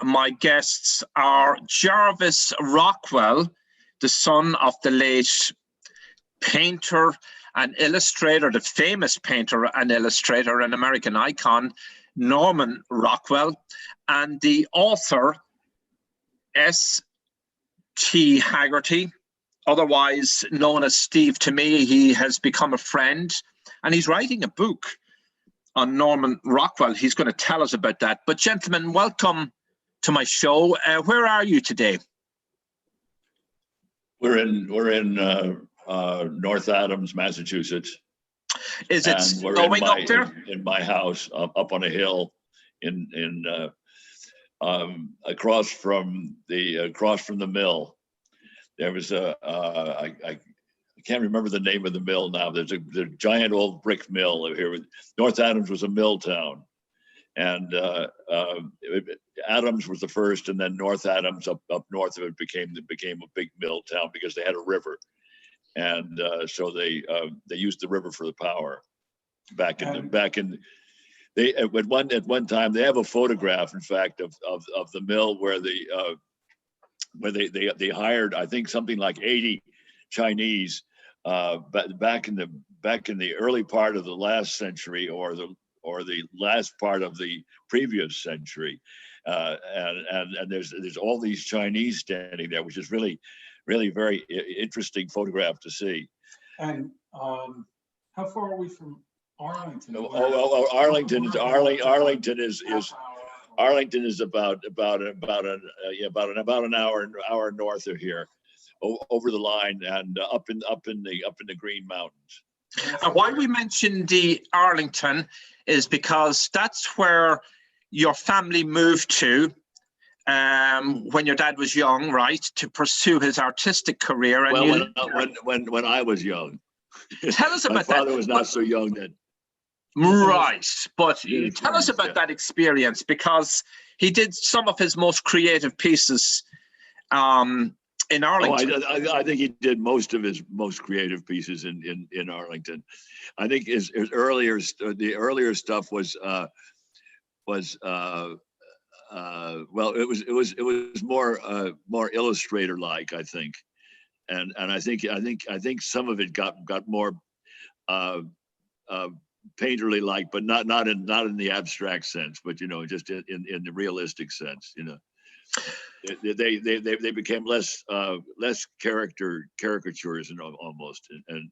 My guests are Jarvis Rockwell, the son of the late painter and illustrator, the famous painter and illustrator and American icon, Norman Rockwell, and the author, ST Haggerty, otherwise known as Steve to me. He has become a friend, and he's writing a book on Norman Rockwell. He's going to tell us about that. But gentlemen, welcome to my show. Where are you today? We're in North Adams, Massachusetts. Is it snowing up there? In my house, up on a hill, across from the mill. There was I can't remember the name of the mill now. There's a giant old brick mill here. North Adams was a mill town, and Adams was the first, and then North Adams up north of it became a big mill town because they had a river, and so they used the river for the power. At one time they have a photograph, in fact, of the mill where they hired, I think, something like 80 Chinese back in the early part of the last century or the last part of the previous century, and there's all these Chinese standing there, which is really very interesting photograph to see. And how far are we from Arlington? Arlington is about an hour north of here, over the line, and up in the Green Mountains. And why we mentioned the Arlington is because that's where your family moved to when your dad was young, right, to pursue his artistic career. And when I was young. Tell us about that. My father was not so young then. Right, but tell us about that experience, because he did some of his most creative pieces in Arlington. I think he did most of his most creative pieces in Arlington. I think the earlier stuff was it was more illustrator like, I think, and I think some of it got more painterly like, but not in the abstract sense, but just in the realistic sense. They became less caricatures and almost, and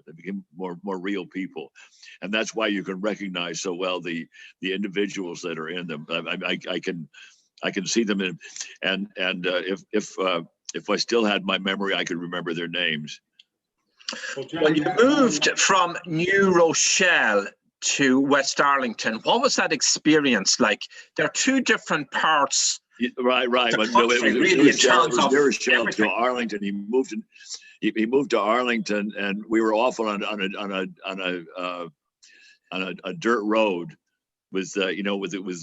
they became more real people, and that's why you can recognize so well the individuals that are in them. I can see them in, and if I still had my memory, I could remember their names. When you moved from New Rochelle to West Arlington, what was that experience like? There are two different parts. Right. But New Rochelle to Arlington. He moved to Arlington, and we were off on a dirt road with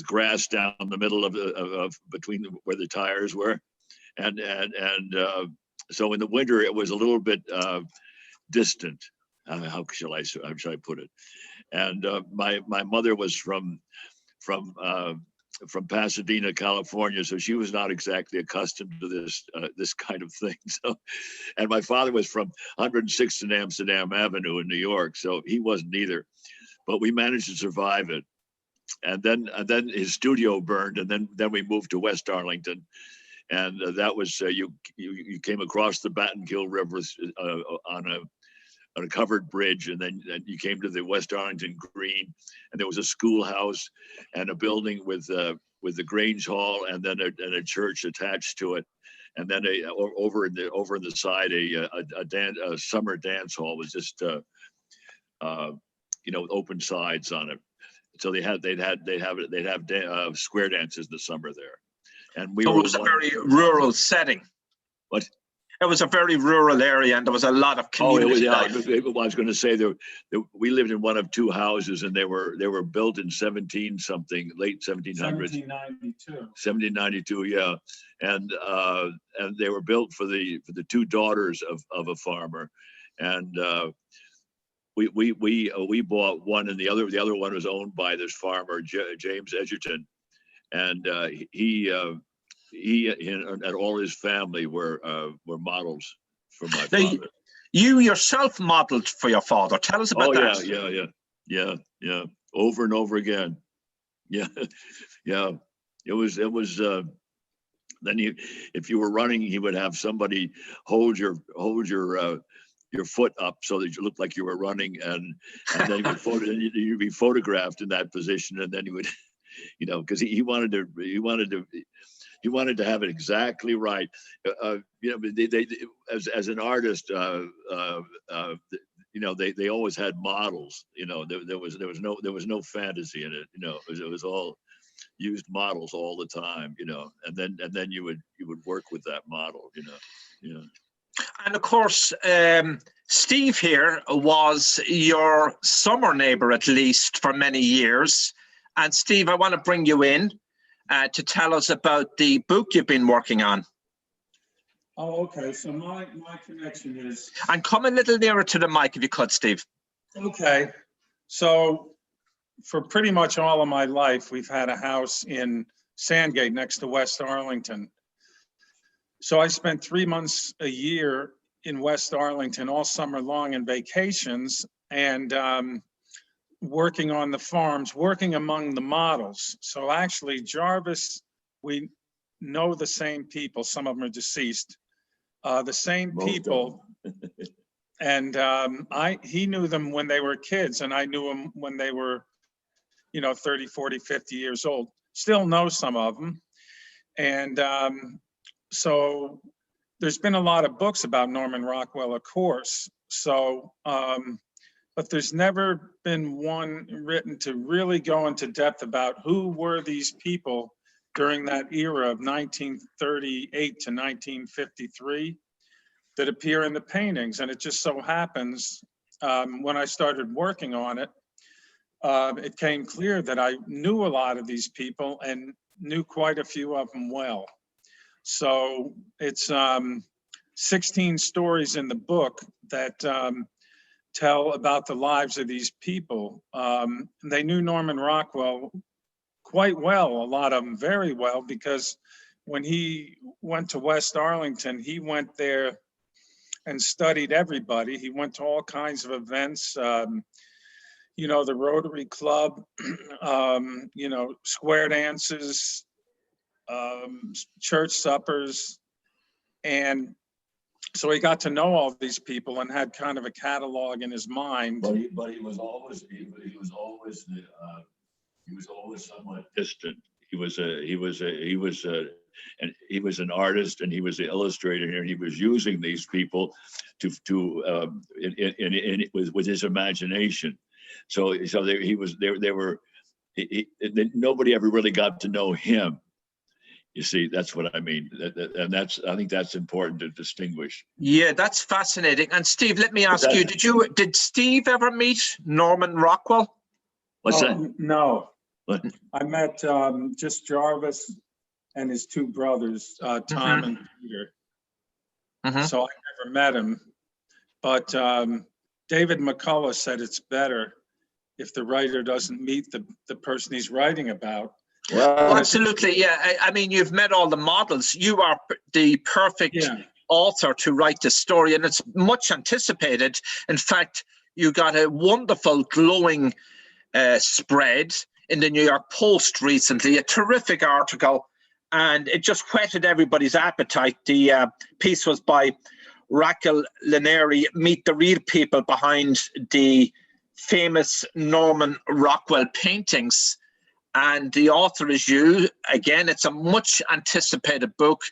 grass down the middle of between where the tires were, and so in the winter it was a little bit distant. How shall I put it? And my mother was from Pasadena, California, so she was not exactly accustomed to this kind of thing. So, and my father was from 106th and Amsterdam Avenue in New York, so he wasn't either. But we managed to survive it. And then his studio burned, and then we moved to West Arlington, and that was you came across the Battenkill River on a covered bridge, and then you came to the West Arlington Green, and there was a schoolhouse and a building with the Grange Hall, and then a church attached to it, and then over in the side a summer dance hall was just open sides on it. So they'd have square dances in the summer there, and it was a very rural setting. What? It was a very rural area, and there was a lot of community life. I was going to say we lived in one of two houses, and they were built in late 1700s. 1792, yeah, and they were built for the two daughters of a farmer, and we bought one, and the other one was owned by this farmer, James Edgerton, and he and all his family were models for my Now, father. you yourself modeled for your father. Tell us about that. Yeah. Over and over again. Yeah, yeah. It was. Then if you were running, he would have somebody hold your foot up so that you looked like you were running, and then you'd be photographed in that position, and then he would, because he wanted to have it exactly right. They as an artist, they always had models. There was no fantasy in it. It was all used models all the time. And then you would work with that model. And of course, Steve here was your summer neighbor, at least for many years. And Steve, I want to bring you in to tell us about the book you've been working on. Oh, okay. So my connection is. And come a little nearer to the mic if you could, Steve. Okay. So for pretty much all of my life, we've had a house in Sandgate next to West Arlington. So I spent 3 months a year in West Arlington all summer long in vacations, and working on the farms, working among the models. So actually, Jarvis, we know the same people. Some of them are deceased. The same people. And he knew them when they were kids, and I knew them when they were, 30, 40, 50 years old. Still know some of them. And so there's been a lot of books about Norman Rockwell, of course. So, but there's never been one written to really go into depth about who were these people during that era of 1938 to 1953 that appear in the paintings. And it just so happens, when I started working on it, it came clear that I knew a lot of these people and knew quite a few of them well. So it's 16 stories in the book that tell about the lives of these people. They knew Norman Rockwell quite well, a lot of them very well, because when he went to West Arlington, he went there and studied everybody. He went to all kinds of events, the Rotary Club, square dances, church suppers. And so he got to know all these people and had kind of a catalog in his mind. But he was always somewhat distant. He was an artist, and he was the illustrator, and he was using these people with his imagination. Nobody ever really got to know him. You see, that's what I mean. I think that's important to distinguish. Yeah, that's fascinating. And Steve, let me ask you, did Steve ever meet Norman Rockwell? What's that? No. What? I met just Jarvis and his two brothers, Tom and Peter. So I never met him. But David McCullough said it's better if the writer doesn't meet the person he's writing about. Well, absolutely, yeah. I mean, you've met all the models. You are the perfect author to write the story, and it's much anticipated. In fact, you got a wonderful glowing spread in the New York Post recently, a terrific article, and it just whetted everybody's appetite. The piece was by Raquel Leneri, Meet the Real People Behind the Famous Norman Rockwell Paintings. And the author is you. Again, it's a much anticipated book.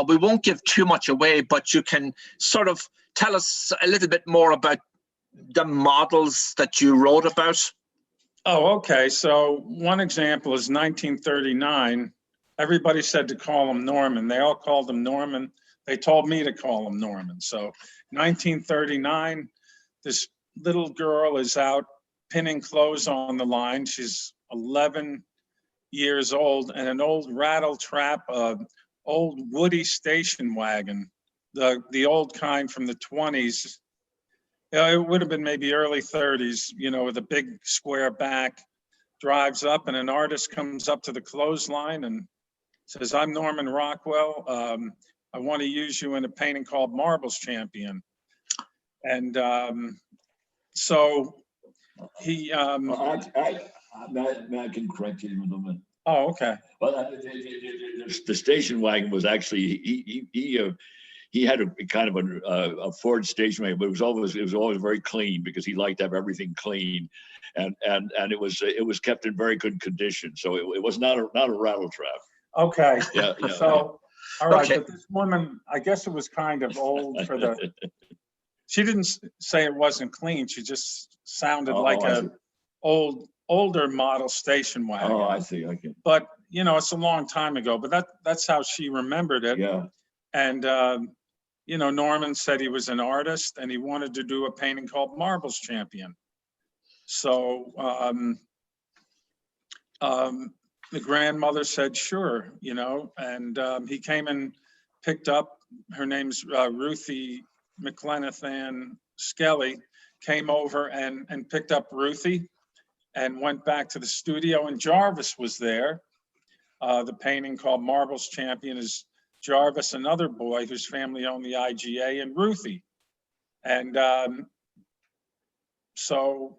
We won't give too much away, but you can sort of tell us a little bit more about the models that you wrote about. Oh, okay. So one example is 1939. Everybody said to call him Norman. They all called him Norman. They told me to call him Norman. So 1939, this little girl is out pinning clothes on the line. She's 11 years old, and an old rattle trap, old woody station wagon, the old kind from the 20s. It would have been maybe early 30s, with a big square back, drives up and an artist comes up to the clothesline and says, "I'm Norman Rockwell. I want to use you in a painting called Marbles Champion." And so he, I can correct you in a moment. oh, okay. Well, the station wagon was actually he had a kind of a Ford station wagon, but it was always very clean because he liked to have everything clean, and it was kept in very good condition. So it was not a rattle trap. Okay. Yeah. So, all right, Okay. but this woman, I guess it was kind of old for the. She didn't say it wasn't clean. She just sounded like a older model station wagon. Oh, I see. Okay. But you know, it's a long time ago. But that's how she remembered it. Yeah. And you know, Norman said he was an artist and he wanted to do a painting called Marbles Champion. So the grandmother said, "Sure," you know, and he came and picked up. Her name's Ruthie McLenathan Skelly. Came over and picked up Ruthie and went back to the studio, and Jarvis was there. The painting called Marbles Champion is Jarvis, another boy whose family owned the IGA, and Ruthie. And so,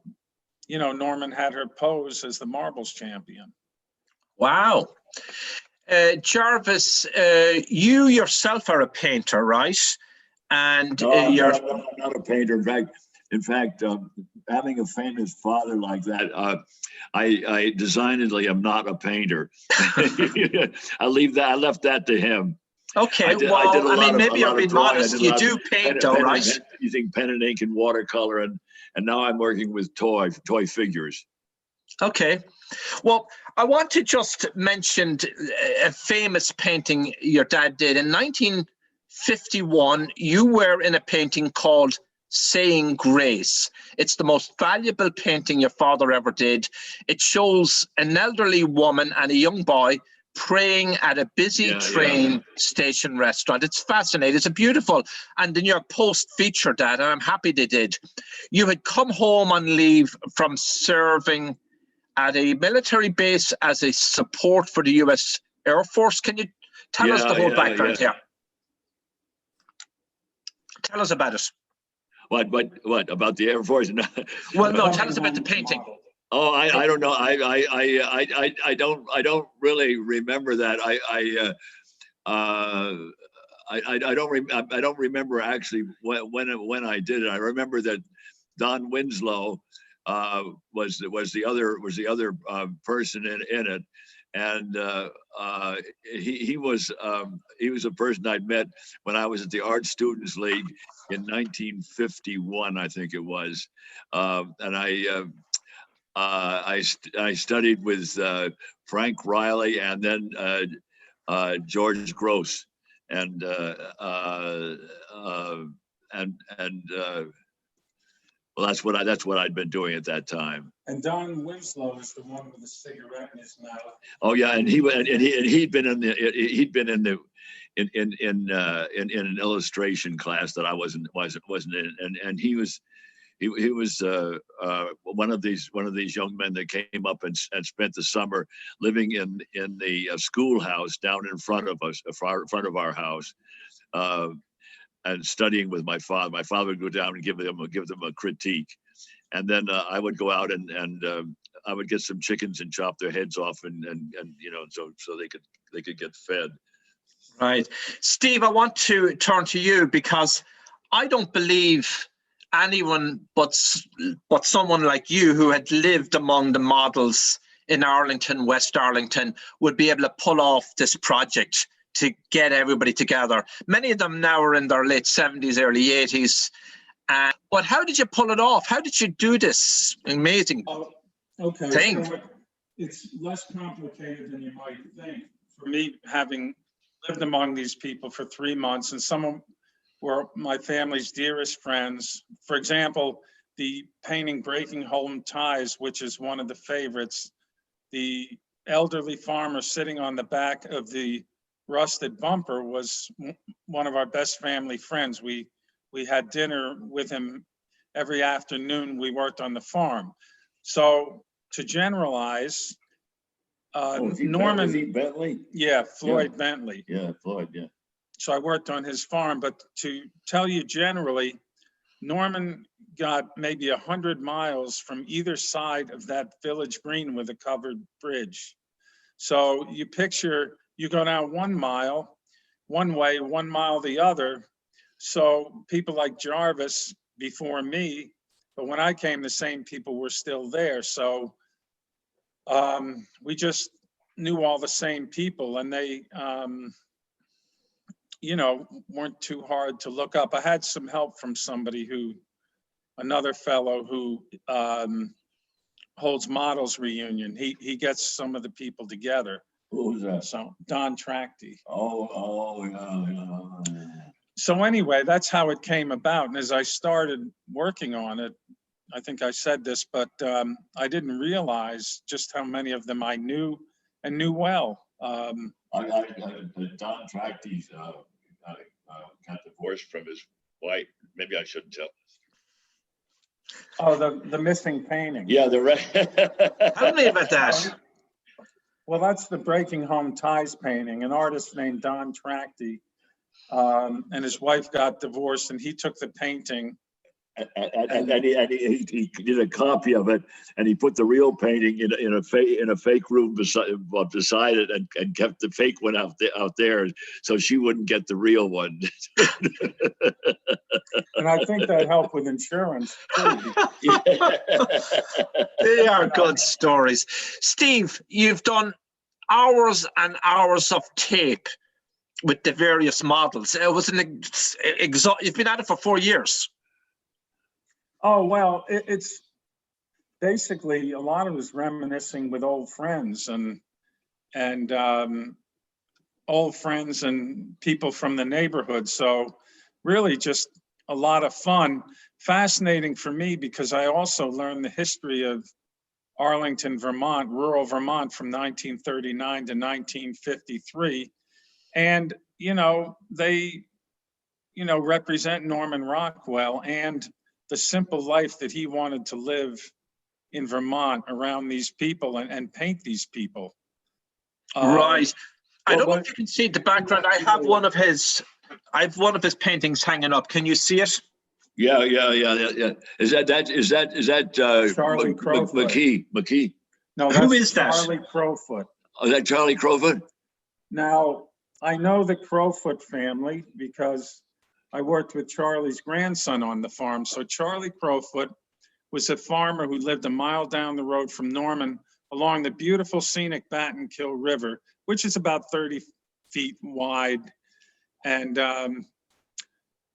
you know, Norman had her pose as the Marbles Champion. Wow. Jarvis, you yourself are a painter, right? And No, you're I'm not a painter. In fact, having a famous father like that, I designedly am not a painter. I left that to him. okay. Well, I mean, maybe you're being modest. You do paint, though, right? Using pen and ink and watercolor, and now I'm working with toy figures. Okay. Well, I want to just mention a famous painting your dad did. In 1951, you were in a painting called Saying Grace. It's the most valuable painting your father ever did. It shows an elderly woman and a young boy praying at a busy train station restaurant. It's fascinating. It's a beautiful, and in your post featured that, and I'm happy they did. You had come home on leave from serving at a military base as a support for the US Air Force. Can you tell us the whole background here? Tell us about it. What about the Air Force? Well, no, tell us about the painting. Oh, I don't know. I don't really remember that. I don't remember actually when I did it. I remember that Don Winslow was the other person in it, and he was a person I'd met when I was at the Art Students League in 1951, I think it was, and I studied with Frank Riley and then George Gross, and well, that's what I'd been doing at that time. And Don Winslow is the one with the cigarette in his mouth. Oh yeah, and he'd been in an illustration class that I wasn't in, and he was one of these young men that came up and spent the summer living in the schoolhouse down in front of us, front of our house, and studying with my father. My father would go down and give them a critique, and then I would go out and I would get some chickens and chop their heads off, and you know, so they could get fed. Right, Steve, I want to turn to you because I don't believe anyone but someone like you who had lived among the models in Arlington, West Arlington, would be able to pull off this project to get everybody together. Many of them now are in their late 70s, early 80s. But how did you pull it off? How did you do this amazing thing? So it's less complicated than you might think. For me, having lived among these people for 3 months, and some of them were my family's dearest friends. For example, the painting Breaking Home Ties, which is one of the favorites, the elderly farmer sitting on the back of the rusted bumper was one of our best family friends. We had dinner with him every afternoon. We worked on the farm. So to generalize, Was he Norman, Bentley? yeah, Floyd Bentley. Yeah, Floyd, yeah. So I worked on his farm, but to tell you generally, Norman got maybe 100 miles from either side of that village green with a covered bridge. So you picture, you go down 1 mile, one way, 1 mile the other. So people like Jarvis before me, but when I came, the same people were still there. So we just knew all the same people, and they, you know, weren't too hard to look up. I had some help from somebody who, another fellow who holds Models Reunion. He gets some of the people together. Who was that? So Don Tracty. Yeah. So anyway, that's how it came about. And as I started working on it, I think I said this, but I didn't realize just how many of them I knew and knew well. Don Tracty got divorced from his wife. Maybe I shouldn't tell. Oh, the missing painting. Yeah, the right. Tell me about that. Well, that's the Breaking Home Ties painting, an artist named Don Tracty. And his wife got divorced, and he took the painting. And he did a copy of it, and he put the real painting in a fake room beside it, and kept the fake one out there, so she wouldn't get the real one. And I think that helped with insurance too. They are good stories. Steve, you've done hours and hours of tape with the various models. It was you've been at it for 4 years. Oh, well, it's basically a lot of it is reminiscing with old friends and old friends and people from the neighborhood. So really just a lot of fun. Fascinating for me because I also learned the history of Arlington, Vermont, rural Vermont from 1939 to 1953. And, you know, they, you know, represent Norman Rockwell and the simple life that he wanted to live in Vermont around these people and paint these people. Right. I don't know if you can see the background. I have one of his paintings hanging up. Can you see it? Yeah. Is that Charlie Crowfoot. McKee? No, who is that? Charlie Crowfoot. Oh, is that Charlie Crowfoot? Now, I know the Crowfoot family because I worked with Charlie's grandson on the farm. So Charlie Crowfoot was a farmer who lived a mile down the road from Norman along the beautiful scenic Battenkill River, which is about 30 feet wide. And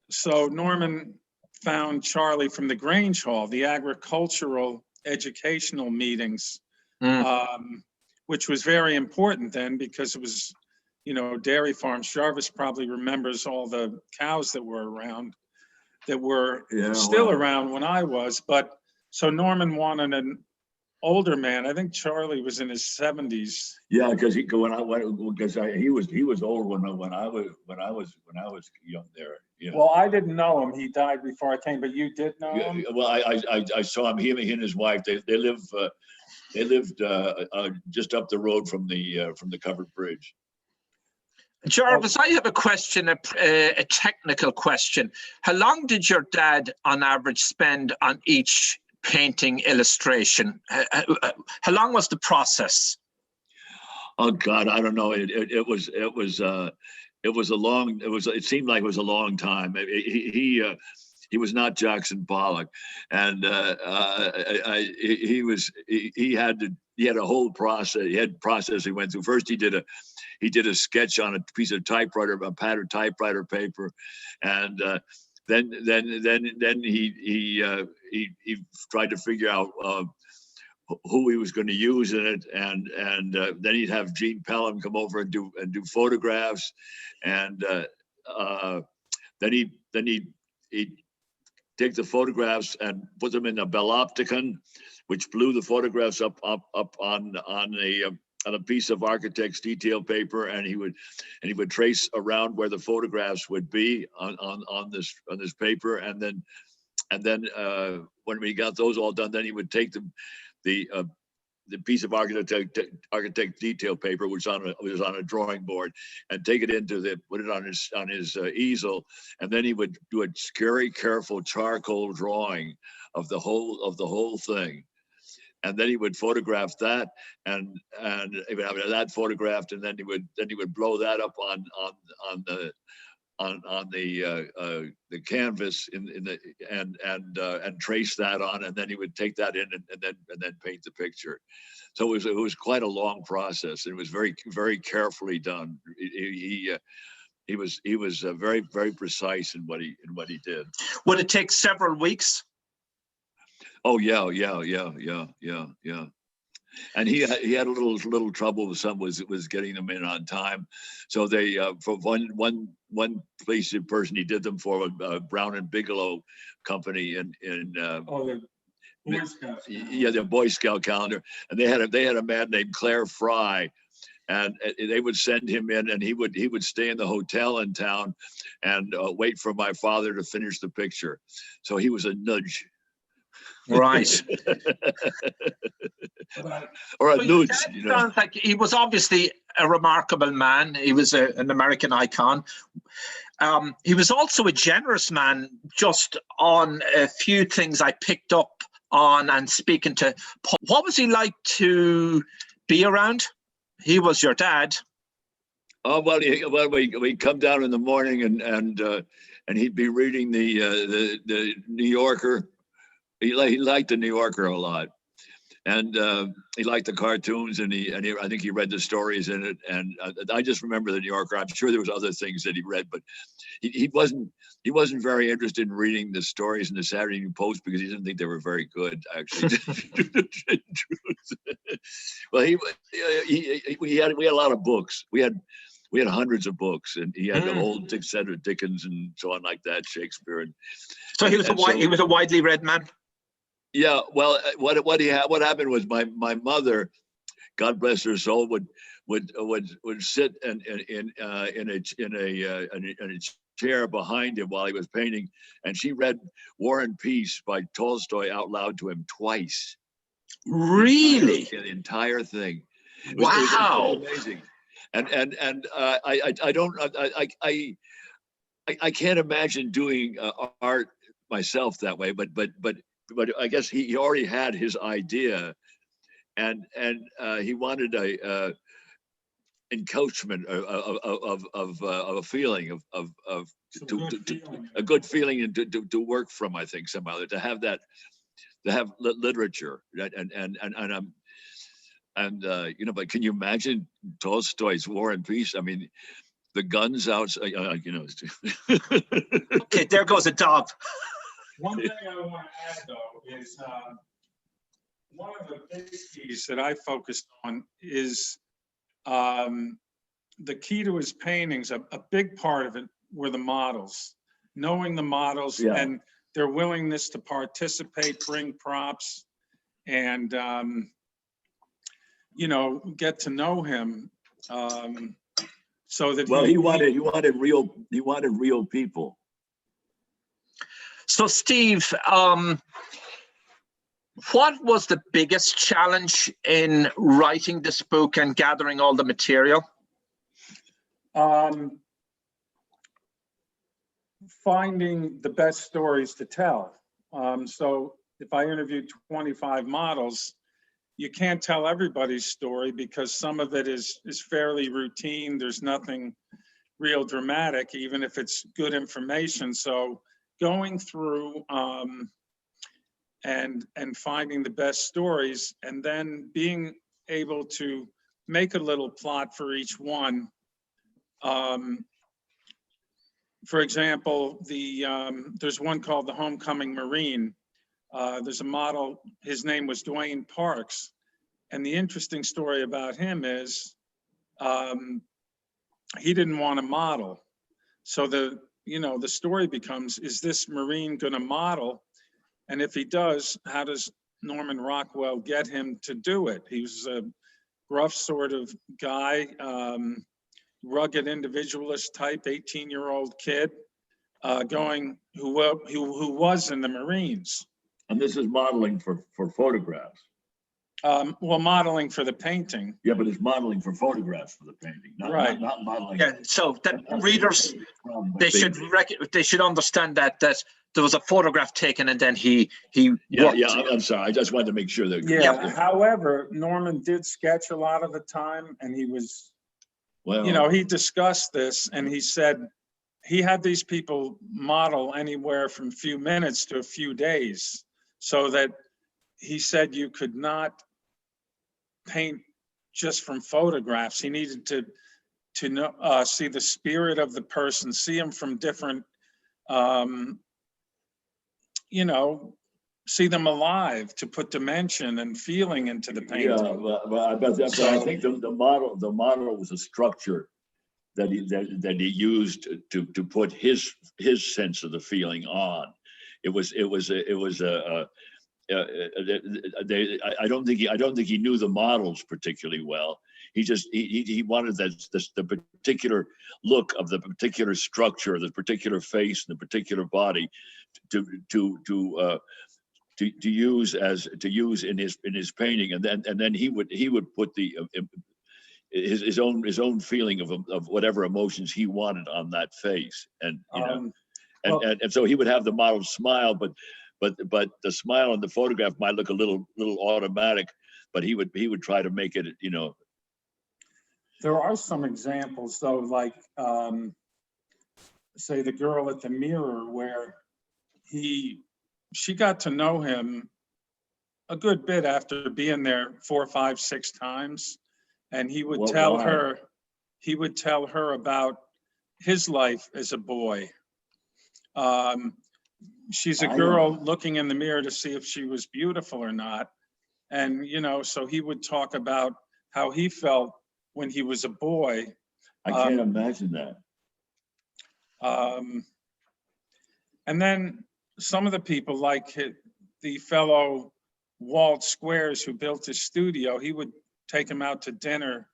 so Norman found Charlie from the Grange Hall, the agricultural educational meetings, which was very important then because it was, you know, dairy farms. Jarvis probably remembers all the cows that were around, that were still around when I was. But so Norman wanted an older man. I think Charlie was in his 70s. Yeah, because he was old when I was young there. Yeah. Well, I didn't know him. He died before I came, but you did know him. Well, I saw him. He and his wife. They lived just up the road from the covered bridge. Jarvis, I have a question, a technical question. How long did your dad, on average, spend on each painting illustration? How long was the process? Oh God, I don't know. It seemed like it was a long time. He was not Jackson Pollock, and he had a whole process. He had process he went through. First, he did a sketch on a piece of typewriter, a patterned typewriter paper, and then he tried to figure out who he was going to use in it, and then he'd have Gene Pelham come over and do photographs, and then he'd take the photographs and put them in a Belopticon, which blew the photographs up on a piece of architect's detail paper, and he would trace around where the photographs would be on this paper, and then when we got those all done, then he would take the the piece of architect detail paper was on a drawing board, and take it put it on his easel, and then he would do a very careful charcoal drawing of the whole thing, and then he would photograph that, and he would have that photographed, and then he would blow that up on the canvas and trace that on, and then he would take that in and then paint the picture. So it was quite a long process. It was very, very carefully done. He was very, very precise in what he did. Would it take several weeks? Oh yeah. And he had a little trouble with some was getting them in on time. So they for one person he did them for, Brown and Bigelow company in the Boy Scouts. Yeah, the Boy Scout calendar, and they had a man named Claire Fry, and they would send him in, and he would stay in the hotel in town and wait for my father to finish the picture. So he was a nudge. Right. Or a nudge. Sounds like he was obviously a remarkable man. He was an American icon. He was also a generous man. Just on a few things I picked up on and speaking to Paul. What was he like to be around? He was your dad. Oh well, we'd come down in the morning and he'd be reading the New Yorker. He liked the New Yorker a lot, and he liked the cartoons, and I think he read the stories in it. And I just remember the New Yorker. I'm sure there was other things that he read, but he wasn't very interested in reading the stories in the Saturday Evening Post because he didn't think they were very good, actually. Well, we had a lot of books. We had hundreds of books, and he had the whole Dickens and so on like that, Shakespeare, and so he was a widely read man. Yeah, well, what happened was my mother, God bless her soul, would sit in a chair behind him while he was painting, and she read War and Peace by Tolstoy out loud to him twice. Really? The entire thing. Wow. It was amazing. And I can't imagine doing art myself that way, but I guess he already had his idea, and he wanted a encroachment of a feeling of a good feeling and to work from. I think somehow to have literature and but can you imagine Tolstoy's War and Peace? I mean, the guns outside, Okay, there goes a dog. One thing I want to add, though, is one of the big keys that I focused on is the key to his paintings. A big part of it were the models, knowing the models and their willingness to participate, bring props, and get to know him. So that he wanted real people. So Steve, what was the biggest challenge in writing this book and gathering all the material? Finding the best stories to tell. So if I interviewed 25 models, you can't tell everybody's story because some of it is fairly routine. There's nothing real dramatic, even if it's good information. So going through and finding the best stories, and then being able to make a little plot for each one. For example, there's one called the Homecoming Marine. There's a model, his name was Dwayne Parks. And the interesting story about him is he didn't want to model. So the story becomes, is this Marine going to model? And if he does, how does Norman Rockwell get him to do it? He was a rough sort of guy, rugged individualist type, 18-year-old kid, who was in the Marines. And this is modeling for photographs. Well, modeling for the painting. Yeah, but it's modeling for photographs for the painting, Right. not modeling. Yeah, so that readers, they should understand that there was a photograph taken and then he Yeah, worked. I'm sorry. I just wanted to make sure that. Yeah. However, Norman did sketch a lot of the time, and he was, Well, you know, he discussed this, and he said he had these people model anywhere from a few minutes to a few days, so that he said you could not paint just from photographs. He needed to know, see the spirit of the person, see him from different, you know, see them alive, to put dimension and feeling into the painting. yeah, but I think the model was a structure that he used to put his sense of the feeling on. I don't think he knew the models particularly well. He wanted the particular look of the particular structure, the particular face, and the particular body to use in his painting, and then he would put his own feeling of whatever emotions he wanted on that face, and and so he would have the model smile, but the smile on the photograph might look a little automatic, but he would try to make it, you know. There are some examples though, like say the girl at the mirror, where she got to know him a good bit after being there 4, 5, 6 times, and he would tell her about his life as a boy. She's a girl looking in the mirror to see if she was beautiful or not, and you know, so he would talk about how he felt when he was a boy. I can't imagine that. And then some of the people, like the fellow Walt Squares, who built his studio, he would take him out to dinner,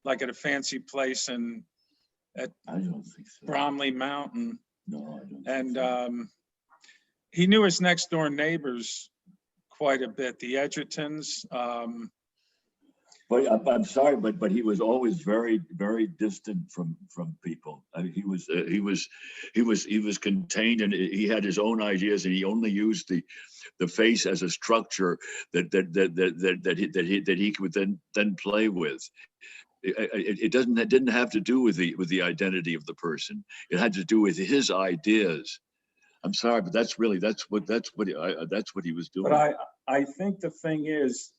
like at a fancy place at I don't think so. Bromley Mountain. No, I don't. And he knew his next door neighbors quite a bit, the Edgertons. But I'm sorry, but he was always very, very distant from people. I mean, he was contained, and he had his own ideas, and he only used the face as a structure that he could then play with. It didn't have to do with the identity of the person. It had to do with his ideas. I'm sorry, but that's what he was doing. But I think the thing is,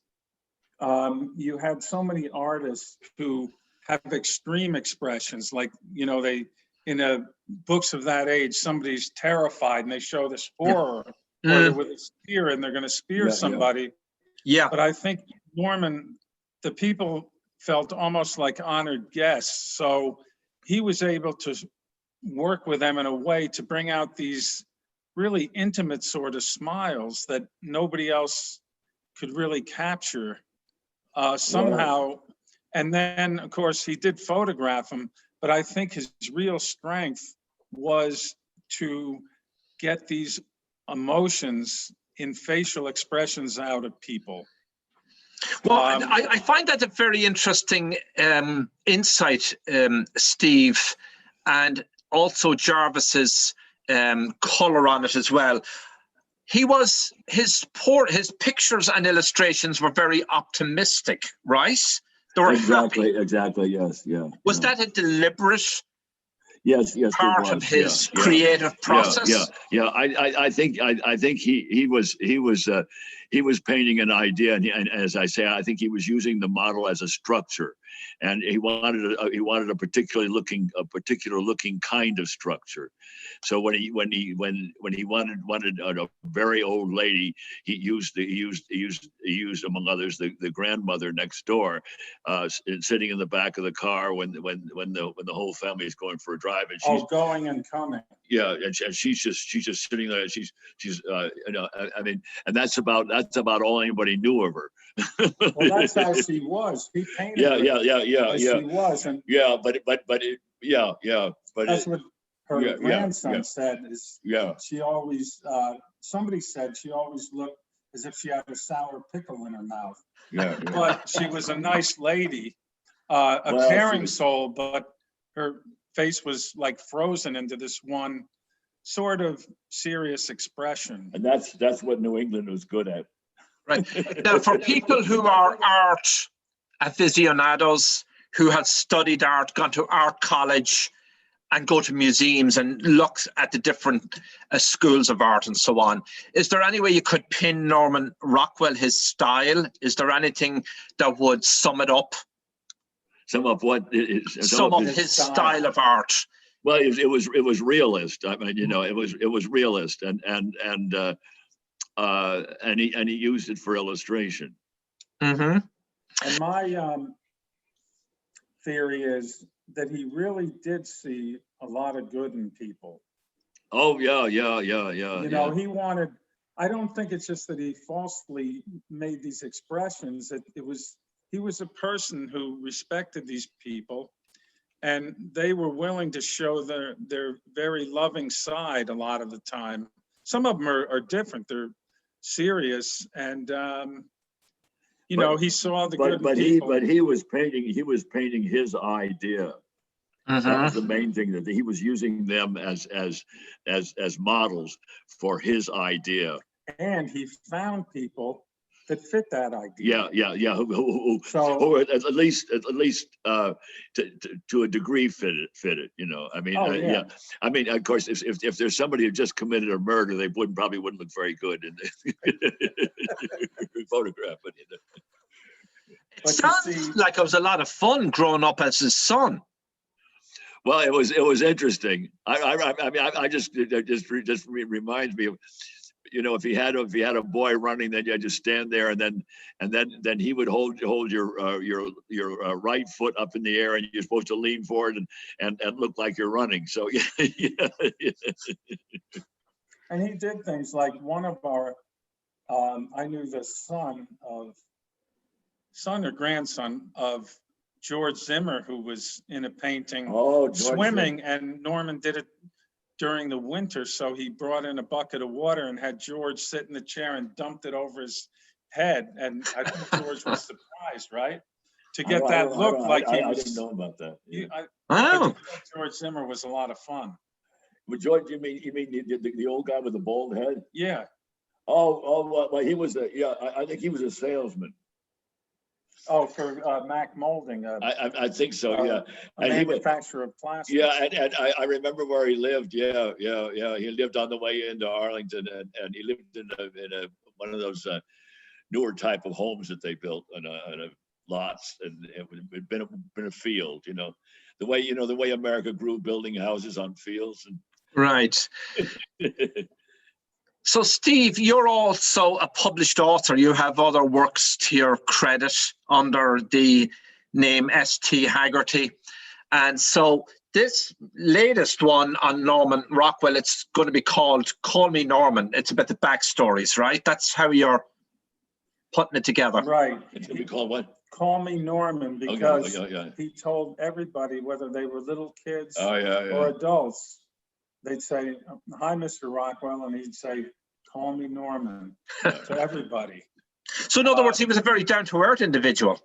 you had so many artists who have extreme expressions, like, you know, they in books of that age, somebody's terrified and they show this horror, or they're with a spear and they're going to spear somebody. Yeah. But I think Norman, the people felt almost like honored guests, so he was able to work with them in a way to bring out these really intimate sort of smiles that nobody else could really capture. Somehow. And then, of course, he did photograph him, but I think his real strength was to get these emotions in facial expressions out of people. Well, I find that a very interesting insight, Steve, and also Jarvis's color on it as well. His pictures and illustrations were very optimistic, right? They were exactly, happy. Exactly. Yes. Yeah. Was that a deliberate? Yes. Part of his creative process. Yeah. I think he was painting an idea, and as I say, I think he was using the model as a structure, and he wanted a particular looking kind of structure. So when he wanted a very old lady, he used among others the grandmother next door, sitting in the back of the car when the whole family is going for a drive, and she's going and coming. Yeah, and she's just sitting there. She's you know, I mean, and that's about all anybody knew of her. Well, that's how she was. He painted her. Yeah. She was, and but that's what her grandson said. Is she always? Somebody said she always looked as if she had a sour pickle in her mouth. Yeah. But she was a nice lady, a Well, caring soul, but her face was like frozen into this one sort of serious expression. And that's what New England was good at. Right. Now, for people who are art aficionados, who have studied art, gone to art college, and go to museums and look at the different schools of art and so on, is there any way you could pin Norman Rockwell, his style? Is there anything that would sum it up? Some of what? Some of his style of art. Well, it was realist. I mean, you know, it was realist, and he used it for illustration. Mm-hmm. And my theory is that he really did see a lot of good in people. Oh yeah. You know, he wanted. I don't think it's just that he falsely made these expressions. That he was a person who respected these people, and they were willing to show their very loving side a lot of the time. Some of them are different. They're serious, and you know, he saw the good people. But he was painting his idea. That was the main thing, that he was using them as models for his idea. And he found people that fit that idea. Yeah. Who at least to a degree fit it. You know, I mean, yeah. I mean, of course, if there's somebody who just committed a murder, they probably wouldn't look very good in the photograph. But it sounds like it was a lot of fun growing up as his son. Well, it was interesting. I mean, I just reminds me of, you know, if he had a boy running, then you had to stand there, and then he would hold your right foot up in the air, and you're supposed to lean forward and look like you're running. So yeah. And he did things like one of our, I knew the son or grandson of George Zimmer, who was in a painting swimming, and Norman did it during the winter. So he brought in a bucket of water and had George sit in the chair and dumped it over his head. And I think George was surprised, right? To get that look like he was. I didn't know about that. I George Zimmer was a lot of fun. But George, you mean the old guy with the bald head? Yeah. Well, he was I think he was a salesman. Oh, for Mac Molding. I think so. Yeah, a manufacturer of plastic. Yeah, and I remember where he lived. Yeah. He lived on the way into Arlington, and he lived in one of those newer type of homes that they built in a lots, and it had been a field. You know, the way America grew building houses on fields. And right. So, Steve, you're also a published author. You have other works to your credit under the name ST Haggerty. And so this latest one on Norman Rockwell, it's going to be called Call Me Norman. It's about the backstories, right? That's how you're putting it together. Right. It's going to be called what? Call Me Norman, because he told everybody, whether they were little kids or adults, they'd say, "Hi, Mr. Rockwell," and he'd say, "Call me Norman," to everybody. So in other words, he was a very down-to-earth individual.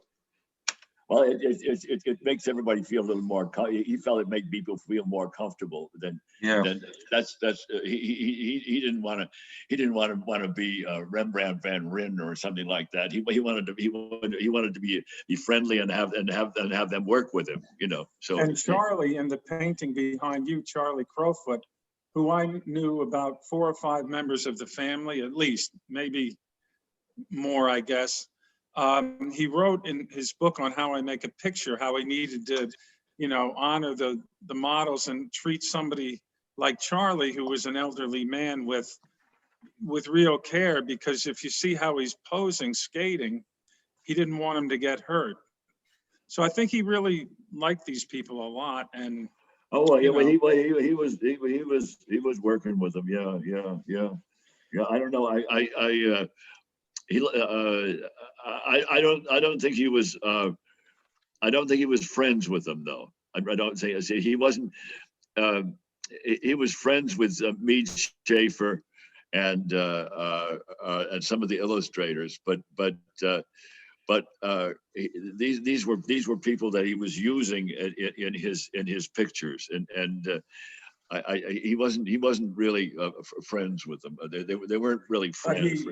Well, it makes everybody feel a little more. He felt it made people feel more comfortable. Then that's he didn't want to be Rembrandt van Rijn or something like that. He wanted to be friendly and have them work with him. You know. So and Charlie, in the painting behind you, Charlie Crowfoot, who I knew about 4 or 5 members of the family, at least, maybe more, I guess. He wrote in his book on How I Make a Picture, how he needed to, honor the models and treat somebody like Charlie, who was an elderly man, with real care, because if you see how he's posing, skating, he didn't want him to get hurt. So I think he really liked these people a lot. And he was working with them. Yeah. I don't know. I don't think he was. I don't think he was friends with them, though. I don't say he wasn't. He was friends with Mead Schaefer some of the illustrators, but these were people that he was using in his pictures, and he wasn't really friends with them. They weren't really friends.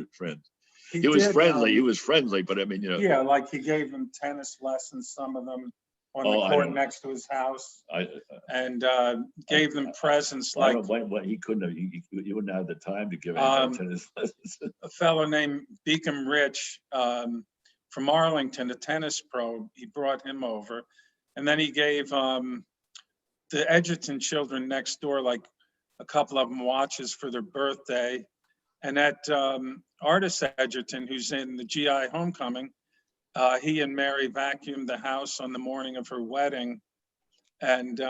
He was friendly. He was friendly, but I mean, you know. Yeah, like he gave them tennis lessons, some of them on the court next to his house, and gave them presents like. I don't know he couldn't have. He wouldn't have the time to give any tennis lessons. A fellow named Beacom Rich from Arlington, a tennis pro, he brought him over, and then he gave the Edgerton children next door, like a couple of them, watches for their birthday. And at Artist Edgerton, who's in the GI homecoming, he and Mary vacuumed the house on the morning of her wedding. And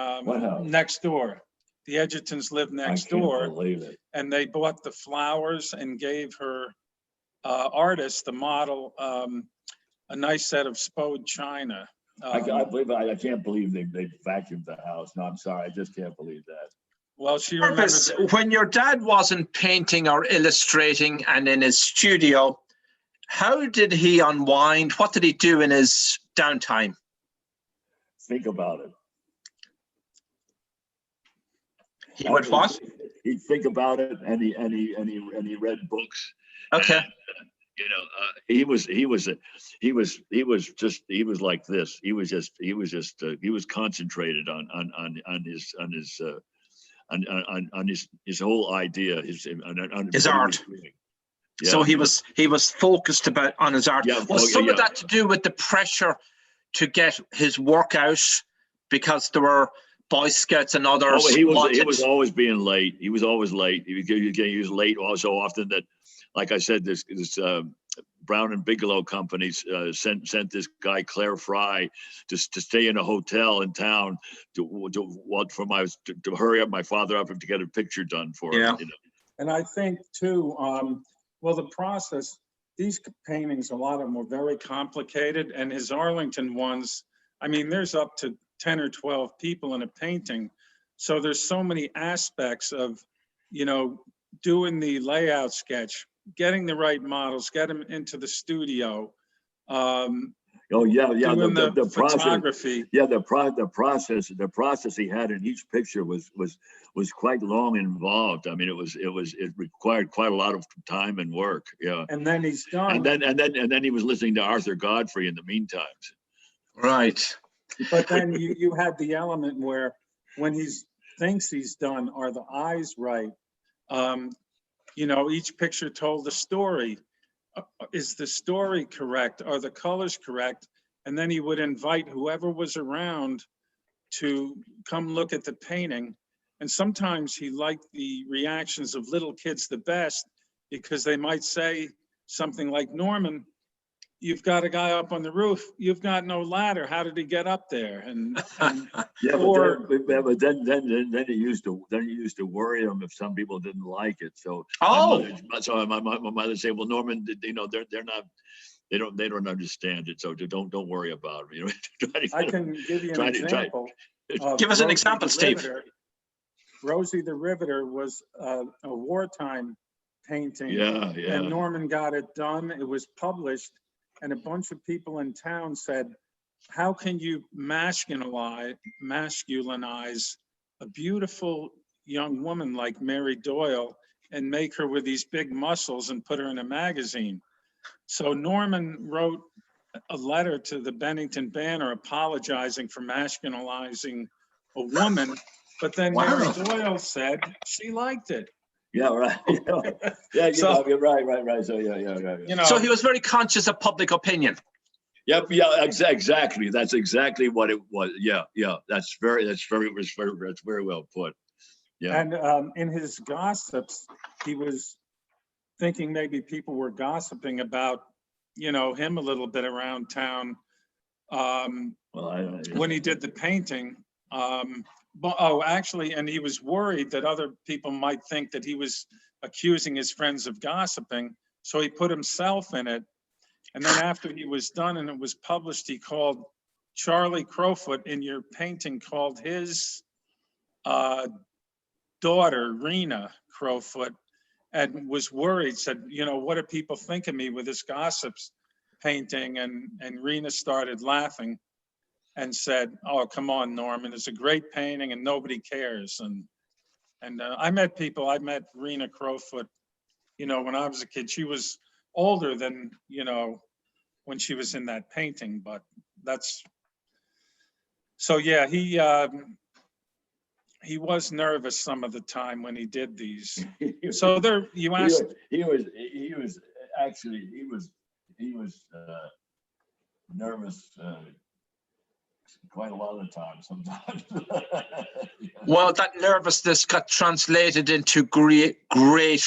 next door, the Edgertons lived next door. Believe it. And they bought the flowers and gave her artist, the model, a nice set of Spode china. I can't believe they vacuumed the house. No, I'm sorry. I just can't believe that. Well, she remembers when your dad wasn't painting or illustrating and in his studio, how did he unwind? What did he do in his downtime? Think about it. He would what? He'd think about it, and he read books. Okay. And, you know, he was like this. He was concentrated on his whole idea, his art. Yeah. So he was focused on his art. Yeah, was some of that to do with the pressure to get his work out because there were Boy Scouts and others? Oh, he was always being late. He was always late. He was late so often that, like I said, this Brown and Bigelow companies sent this guy Claire Fry to stay in a hotel in town to hurry up my father up to get a picture done for him. You know? And I think too, well, the process, these paintings, a lot of them were very complicated, and his Arlington ones, I mean, there's up to 10 or 12 people in a painting. So there's so many aspects of, you know, doing the layout sketch, getting the right models, get them into the studio. The photography. The process he had in each picture was quite long and involved. I mean, it required quite a lot of time and work. Yeah. And then he's done. And then he was listening to Arthur Godfrey in the meantime. Right. But then you had the element where when he thinks he's done, are the eyes right? You know, each picture told the story. Is the story correct? Are the colors correct? And then he would invite whoever was around to come look at the painting. And sometimes he liked the reactions of little kids the best, because they might say something like, Norman, you've got a guy up on the roof. You've got no ladder. How did he get up there? And yeah, but then he used to worry him if some people didn't like it. So my mother said, well, Norman, you know, they don't understand it. So don't worry about it. You know, I can give you an example. Give us an example, Steve. Rosie the Riveter was a wartime painting. Yeah. And Norman got it done. It was published. And a bunch of people in town said, how can you masculinize a beautiful young woman like Mary Doyle and make her with these big muscles and put her in a magazine? So Norman wrote a letter to the Bennington Banner apologizing for masculinizing a woman, but then Mary Doyle said she liked it. Yeah, right. Yeah, so, right. So yeah. You know, so he was very conscious of public opinion. Yep, yeah, exactly. That's exactly what it was. Yeah. That's very well put. Yeah. And in his gossips, he was thinking maybe people were gossiping about, you know, him a little bit around town. When he did the painting. Actually, and he was worried that other people might think that he was accusing his friends of gossiping. So he put himself in it. And then after he was done and it was published, he called Charlie Crowfoot in your painting, called his daughter, Rena Crowfoot, and was worried, said, you know, what do people think of me with this gossips painting? And Rena started laughing and said, oh, come on, Norman, it's a great painting and nobody cares. And I met people, I met Rena Crowfoot, you know, when I was a kid. She was older than, you know, when she was in that painting, but that's, so yeah, he was nervous some of the time when he did these. So there, you asked. He was nervous quite a lot of the time sometimes. Well, that nervousness got translated into great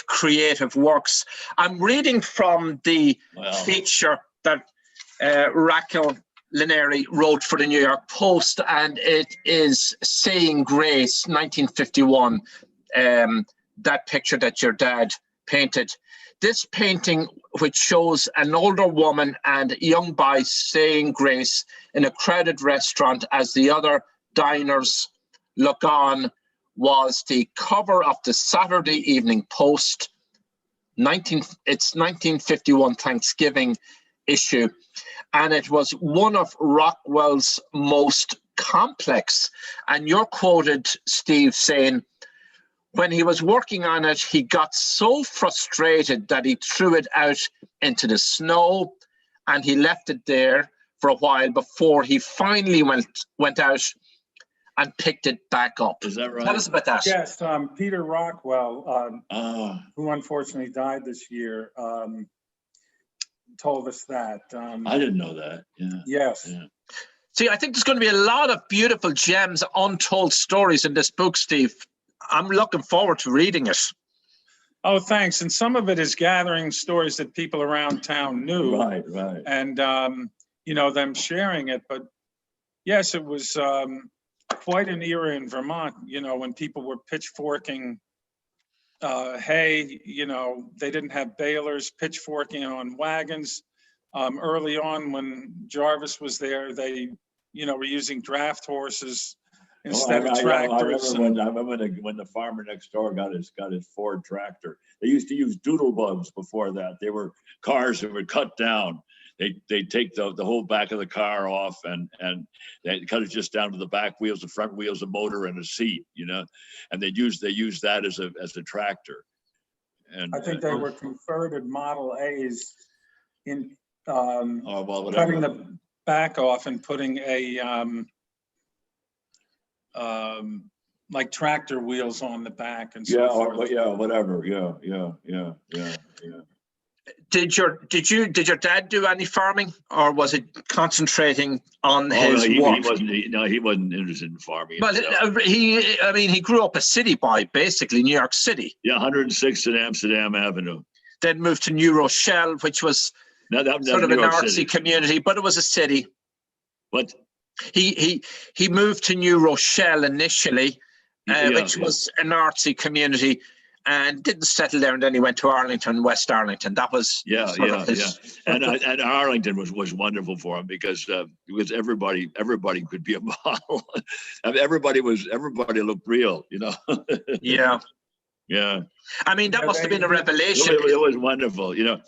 creative works. I'm reading from the feature that Raquel Lineri wrote for the New York Post, and it is Saying Grace, 1951, that picture that your dad painted. This painting, which shows an older woman and a young boy saying grace in a crowded restaurant as the other diners look on, was the cover of the Saturday Evening Post. It's 1951 Thanksgiving issue, and it was one of Rockwell's most complex. And you're quoted, Steve, saying, when he was working on it, he got so frustrated that he threw it out into the snow, and he left it there for a while before he finally went out and picked it back up. Is that right? Tell us about that. Yes, Peter Rockwell, who unfortunately died this year, told us that. I didn't know that. Yeah. Yes. Yeah. See, I think there's going to be a lot of beautiful gems, untold stories in this book, Steve. I'm looking forward to reading it. Oh, thanks. And some of it is gathering stories that people around town knew. Right, right. And, you know, them sharing it. But yes, it was quite an era in Vermont, you know, when people were pitchforking hay, you know, they didn't have balers, pitchforking on wagons. Early on when Jarvis was there, they, you know, were using draft horses instead of tractors. I remember when the farmer next door got his Ford tractor. They used to use doodlebugs before that. They were cars that were cut down. They take the whole back of the car off and they cut it just down to the back wheels, the front wheels, a motor, and a seat. You know, and they use that as a tractor. And I think they were converted Model A's in cutting the back off and putting a like tractor wheels on the back and so forth. Yeah. Did your dad do any farming, or was it concentrating on his work? He wasn't interested in farming. But he grew up a city boy, basically, New York City. Yeah, 106th and Amsterdam Avenue. Then moved to New Rochelle, which was sort of an artsy community, but it was a city. What? He moved to New Rochelle initially, which was an artsy community, and didn't settle there, and then he went to Arlington, West Arlington. That was And Arlington was wonderful for him because everybody could be a model. I mean, everybody looked real, you know. Yeah. Yeah. I mean, that must have been a revelation. It was wonderful. You know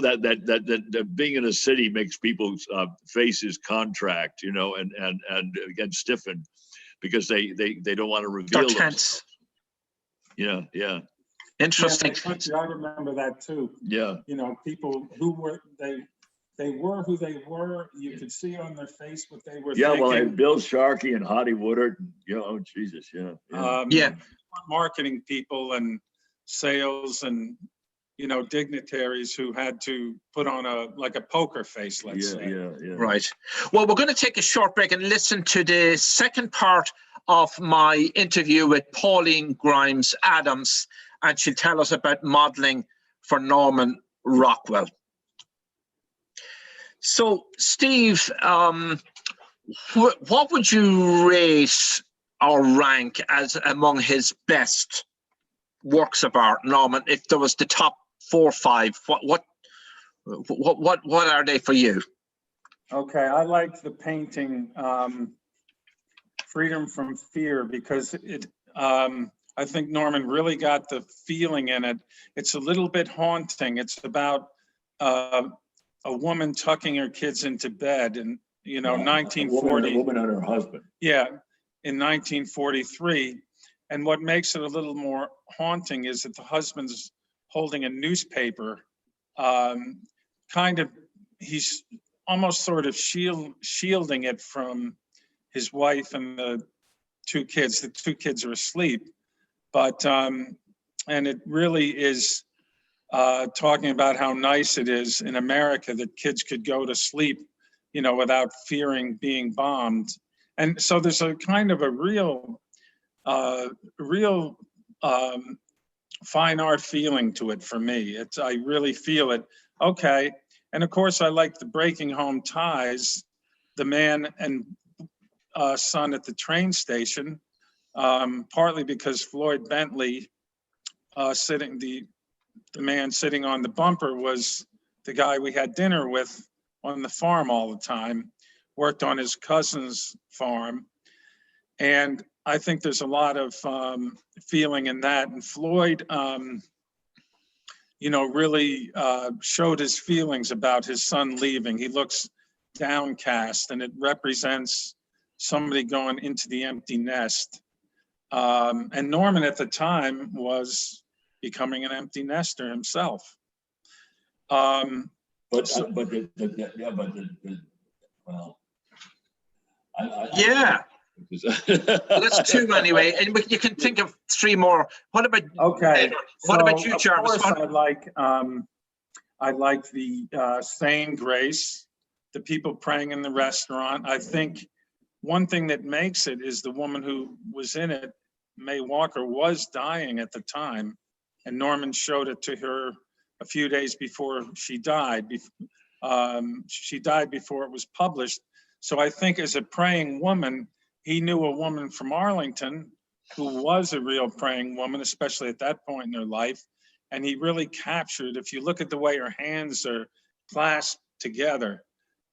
that being in a city makes people's faces contract, you know, and again stiffen because they don't want to reveal themselves. Yeah. Interesting. Yeah, I remember that too. Yeah. You know, people who were they were who they were. You could see on their face what they were thinking. Well, Bill Sharkey and Hottie Woodard. You know, Jesus. Yeah. Marketing people and sales and, you know, dignitaries who had to put on a poker face, let's say. Yeah. Right. Well, we're going to take a short break and listen to the second part of my interview with Pauline Grimes Adams, and she'll tell us about modeling for Norman Rockwell. So, Steve, what would you rate or rank as among his best works of art, Norman? If there was the top 4 or 5, what are they for you? Okay, I like the painting Freedom from Fear because it I think Norman really got the feeling in it. It's a little bit haunting. It's about a woman tucking her kids into bed, and you know, 1940. A woman and her husband. Yeah, in 1943. And what makes it a little more haunting is that the husband's holding a newspaper, kind of, he's almost sort of shielding it from his wife and the two kids. The two kids are asleep, but, and it really is talking about how nice it is in America that kids could go to sleep, you know, without fearing being bombed. And so there's a kind of a real fine art feeling to it for me. I really feel it. Okay. And of course, I like the breaking home ties, the man and son at the train station, partly because Floyd Bentley, the man sitting on the bumper, was the guy we had dinner with on the farm all the time, worked on his cousin's farm. And I think there's a lot of feeling in that. And Floyd, you know, really showed his feelings about his son leaving. He looks downcast, and it represents somebody going into the empty nest. And Norman at the time was becoming an empty nester himself. Well, yeah. That's two anyway, and you can think of three more. What about What about you, Jarvis? Of course, I like the saying grace, the people praying in the restaurant. I think one thing that makes it is the woman who was in it, May Walker, was dying at the time, and Norman showed it to her a few days before she died. She died before it was published. So I think as a praying woman, he knew a woman from Arlington who was a real praying woman, especially at that point in her life. And he really captured, if you look at the way her hands are clasped together,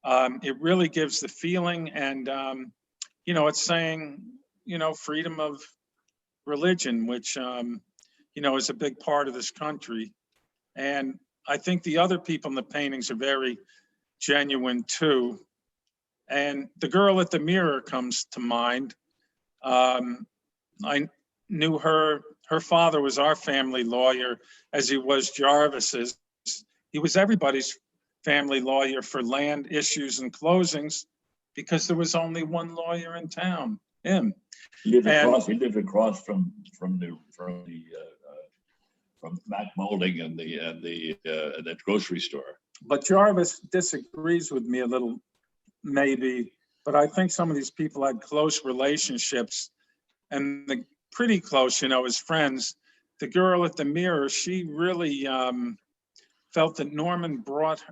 it really gives the feeling. And, you know, it's saying, you know, freedom of religion, which, you know, is a big part of this country. And I think the other people in the paintings are very genuine too. And the girl at the mirror comes to mind. I knew her father was our family lawyer, as he was Jarvis's. He was everybody's family lawyer for land issues and closings, because there was only one lawyer in town, him. He lived across from Mac Molding and that grocery store. But Jarvis disagrees with me a little, maybe, but I think some of these people had close relationships, and pretty close, you know, as friends. The girl at the mirror, she really felt that Norman brought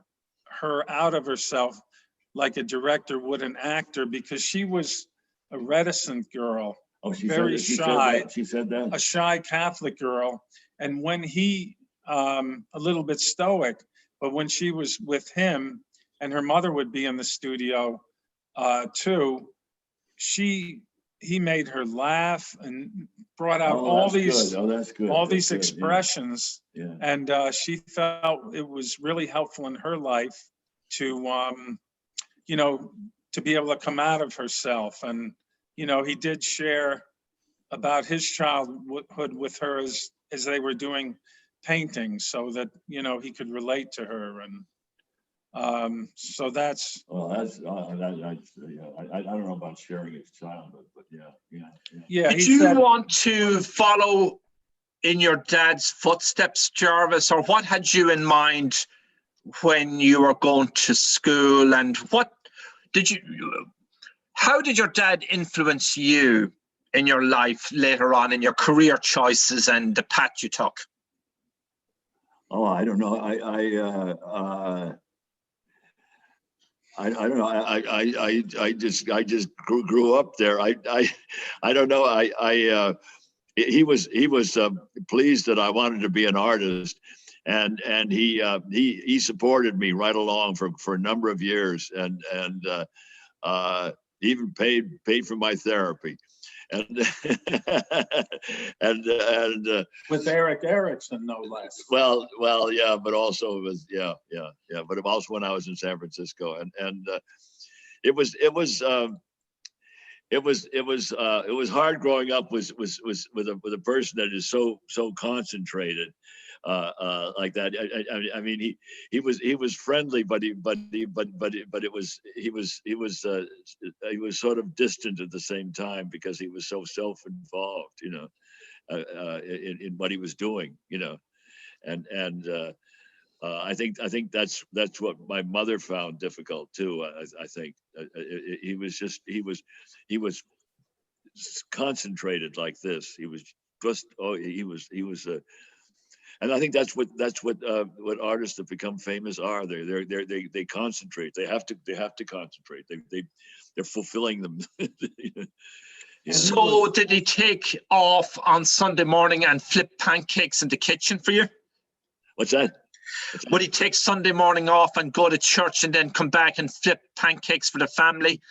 her out of herself like a director would an actor, because she was a reticent girl, very shy. She said that? A shy Catholic girl. And when he, a little bit stoic, but when she was with him, and her mother would be in the studio too, he made her laugh and brought out all these expressions. Yeah. And she felt it was really helpful in her life to, you know, to be able to come out of herself. And, you know, he did share about his childhood with her as they were doing paintings, so that, you know, he could relate to her. And so that's. Well, I don't know about sharing his childhood, but yeah. Did you want to follow in your dad's footsteps, Jarvis, or what had you in mind when you were going to school? And how did your dad influence you in your life later on, in your career choices and the path you took? Oh, I don't know. I don't know. I just grew up there. I don't know. He was pleased that I wanted to be an artist, and he supported me right along for a number of years, and even paid for my therapy. and and With Eric Erickson, no less. well, yeah, but also it was, yeah, but also when I was in San Francisco, and it was hard growing up with a person that is so concentrated like that. I mean, he was friendly, but he was sort of distant at the same time because he was so self-involved, you know, in what he was doing, you know, and I think that's what my mother found difficult too. I think he was concentrated like this. He was just and I think that's what artists that become famous are. They concentrate. They have to concentrate. They're fulfilling them. Yeah. So did he take off on Sunday morning and flip pancakes in the kitchen for you? What's that? Would he take Sunday morning off and go to church and then come back and flip pancakes for the family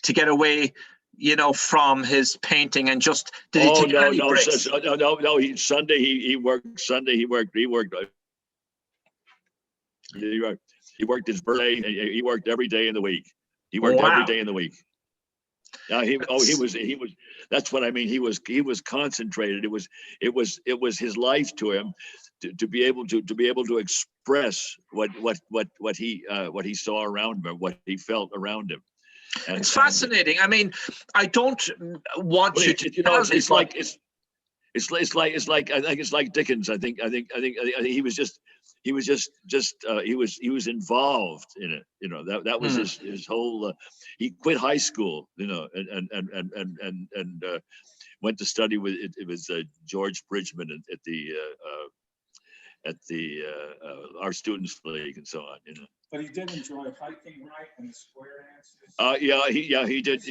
to get away, you know, from his painting? And just did he take any breaks? No. Sunday he worked. Sunday he worked. He worked his birthday. He worked every day in the week. He worked every day in the week. Yeah, he was. That's what I mean. He was concentrated. It was his life to him to be able to express what he saw around him, what he felt around him. And, it's fascinating. I mean, I don't want you to. You know, it's like I think it's like Dickens. I think he was involved in it. You know, that was his whole. He quit high school, you know, and went to study with it was George Bridgman at the Our Students League and so on, you know. But he did enjoy hiking, right, and the square dances. He did.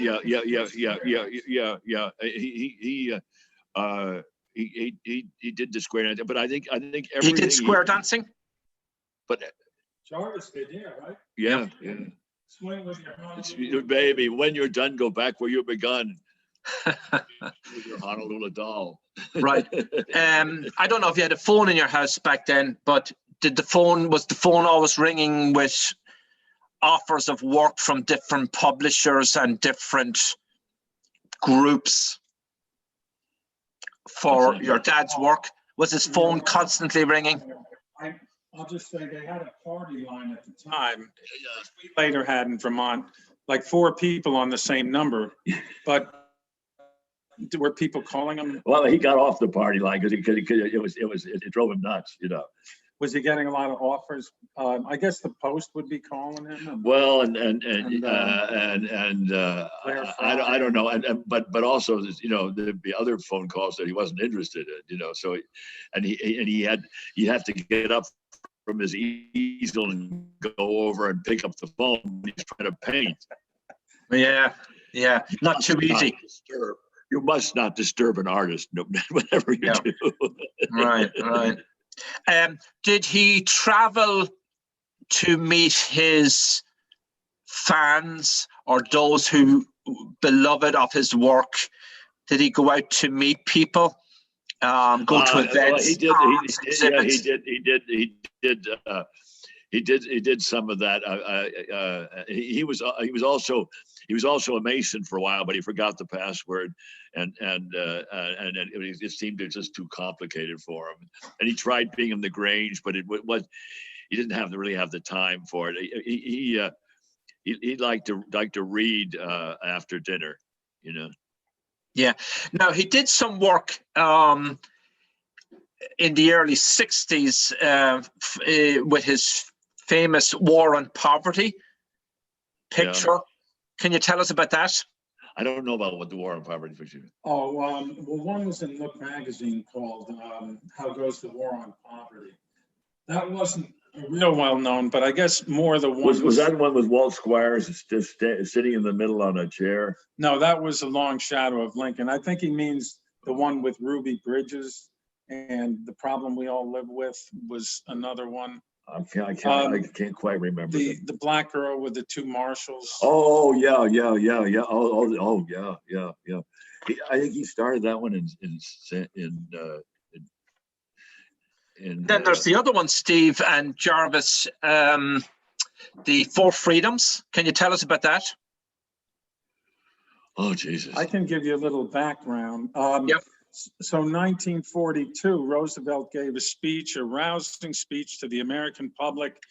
He did the square dance, but I think everything. He did square dancing. But Jarvis did, yeah, right? Yeah. Swing with your Honolulu. Baby, when you're done, go back where you begun. With your Honolulu doll. Right. I don't know if you had a phone in your house back then, but was the phone always ringing with offers of work from different publishers and different groups for your dad's work? Was his phone constantly ringing? I'll just say they had a party line at the time. We later had in Vermont, like 4 people on the same number, but were people calling him? Well, he got off the party line because it drove him nuts, you know. Was he getting a lot of offers? I guess the Post would be calling him. Well, I don't know, but also, you know, there'd be other phone calls that he wasn't interested in, you know. So, he'd have to get up from his easel and go over and pick up the phone when he's trying to paint. Yeah, not too easy. You must not disturb an artist, whatever you do. Right. Did he travel to meet his fans or those who beloved of his work? Did he go out to meet people? Go to events? He did some of that. He was also a Mason for a while, but he forgot the password, and it seemed just too complicated for him. And he tried being in the Grange, but he didn't really have the time for it. He liked to read after dinner, you know. Yeah. Now he did some work in the early 60s with his famous War on Poverty picture. Yeah. Can you tell us about that? I don't know about what the War on Poverty picture. Oh, well, one was in Look magazine called How Goes the War on Poverty. That wasn't real well known, but I guess more the one. Was that one with Walt Squires just sitting in the middle on a chair? No, that was A Long Shadow of Lincoln. I think he means the one with Ruby Bridges, and The Problem We All Live With was another one. I can't quite remember. The black girl with the two marshals. Oh yeah. Oh yeah. I think he started that one in Then there's the other one, Steve and Jarvis, the Four Freedoms. Can you tell us about that? Oh Jesus! I can give you a little background. Yep. So 1942, Roosevelt gave a rousing speech to the American public,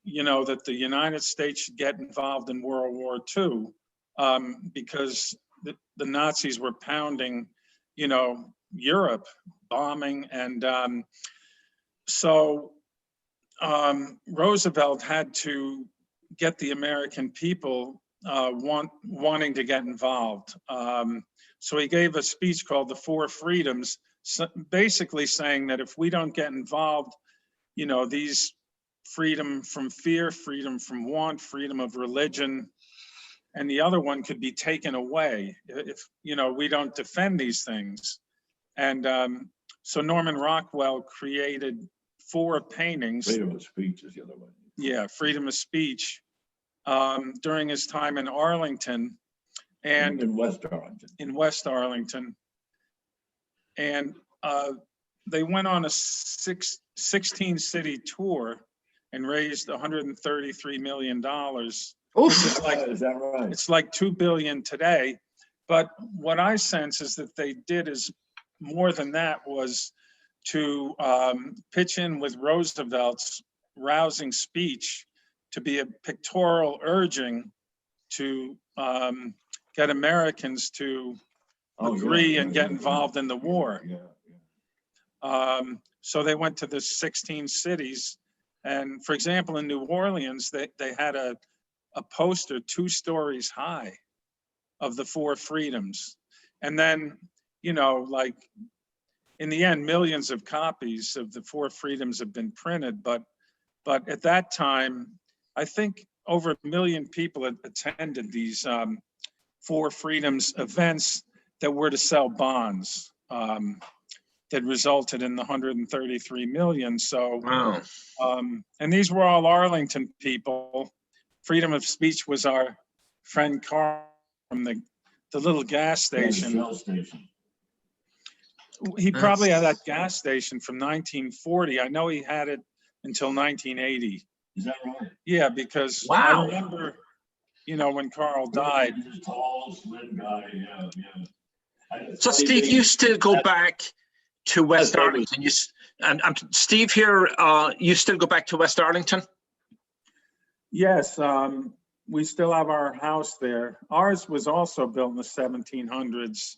you know, that the United States should get involved in World War II because the Nazis were pounding, you know, Europe, bombing. And so Roosevelt had to get the American people wanting to get involved. So he gave a speech called the Four Freedoms, basically saying that if we don't get involved, you know, these freedom from fear, freedom from want, freedom of religion, and the other one could be taken away if, you know, we don't defend these things. And so Norman Rockwell created 4 paintings. Freedom of speech is the other one. Yeah, freedom of speech during his time in Arlington. And in West Arlington. In West Arlington. And they went on a 16-city tour and raised $133 million. Oh, is that right? It's like $2 billion today. But what I sense is that they did is more than that, was to pitch in with Roosevelt's rousing speech to be a pictorial urging to get Americans to agree and get involved in the war. So they went to the 16 cities. And for example, in New Orleans, they had a poster 2 stories high of the Four Freedoms. And then, you know, like in the end, millions of copies of the Four Freedoms have been printed. But at that time, I think over 1 million people had attended these Four Freedoms events that were to sell bonds that resulted in the 133 million. So, wow. And these were all Arlington people. Freedom of speech was our friend Carl from the little gas station. Shell station. He probably had that gas station from 1940. I know he had it until 1980. Is that right? Yeah, because wow. I remember, you know, when Carl died. He's a tall, slim guy. Yeah. So Steve, you still go back to West Arlington. And Steve here, you still go back to West Arlington? Yes, we still have our house there. Ours was also built in the 1700s.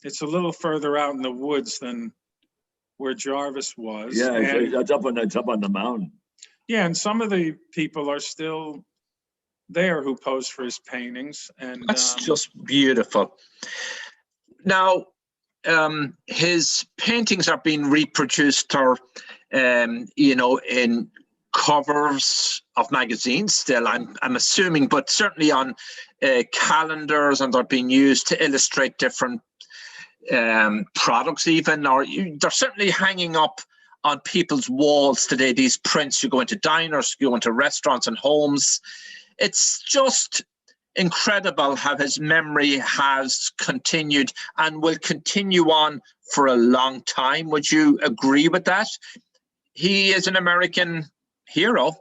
It's a little further out in the woods than where Jarvis was. Yeah, it's up on the mountain. Yeah, and some of the people are still there who posed for his paintings. And that's just beautiful. Now, his paintings are being reproduced, or you know, in covers of magazines still, I'm assuming, but certainly on calendars, and they're being used to illustrate different products even, or they're certainly hanging up on people's walls today, these prints. You go into diners, you go into restaurants and homes. It's just incredible how his memory has continued and will continue on for a long time. Would you agree with that? He is an American hero,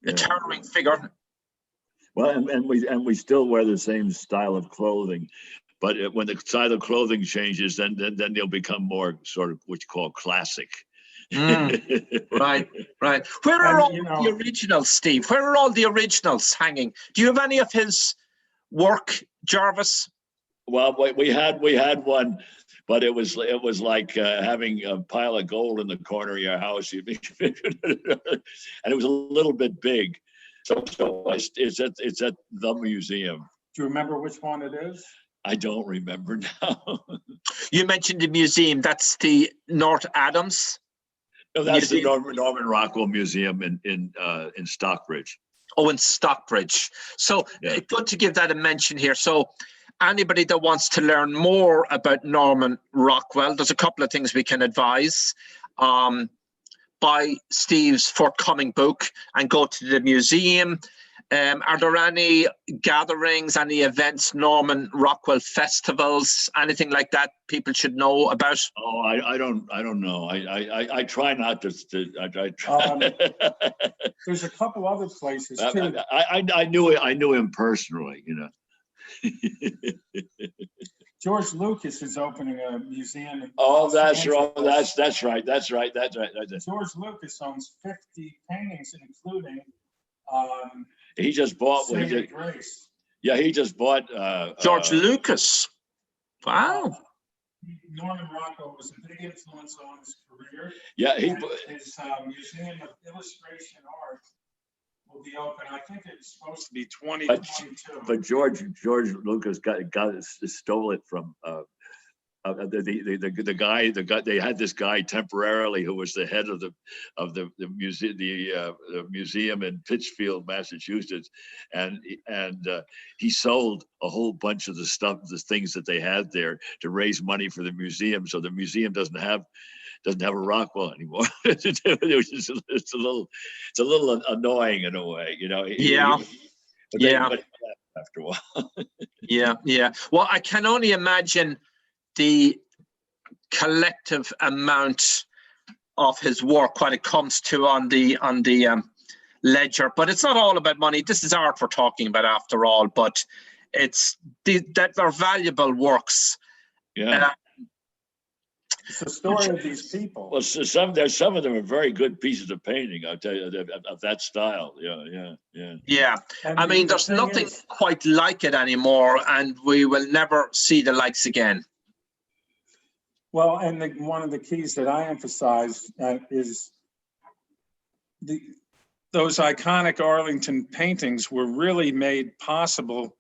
a towering figure. Well, and we still wear the same style of clothing, but when the style of clothing changes, then they'll become more sort of what you call classic. Right. Where are all the originals, Steve? Where are all the originals hanging? Do you have any of his work, Jarvis? Well, we had one, but it was like having a pile of gold in the corner of your house, and it was a little bit big. So it's at the museum. Do you remember which one it is? I don't remember now. You mentioned the museum. That's the North Adams. No, that's museum. The Norman Rockwell Museum in Stockbridge. Oh, in Stockbridge. So good to give that a mention here. So anybody that wants to learn more about Norman Rockwell, there's a couple of things we can advise. buy Steve's forthcoming book and go to the museum? Are there any gatherings, any events, Norman Rockwell festivals, anything like that people should know about? Oh, I don't know. I try not to. There's a couple other places too. I knew him personally, you know. George Lucas is opening a museum. Oh, that's right. That's right. George Lucas owns 50 paintings, including. He just bought. Grace. Yeah, he just bought. George Lucas. Wow. Norman Rockwell was a big influence on his career. Yeah, his Museum of Illustration Art will be open. I think it's supposed to be 2022. But George Lucas stole it from the guy. They had this guy temporarily who was the head of the museum in Pittsfield, Massachusetts, and he sold a whole bunch of the things that they had there to raise money for the museum. So the museum doesn't have a Rockwell anymore. It's a little annoying in a way, you know. But after a while. Yeah. Well, I can only imagine the collective amount of his work when it comes to on the ledger, but it's not all about money. This is art we're talking about after all, but it's that they're valuable works. Yeah. It's the story of these people. Well, some of them are very good pieces of painting, I'll tell you, of that style. Yeah. And I mean, there's nothing quite like it anymore, and we will never see the likes again. Well, and one of the keys that I emphasize is those iconic Arlington paintings were really made possible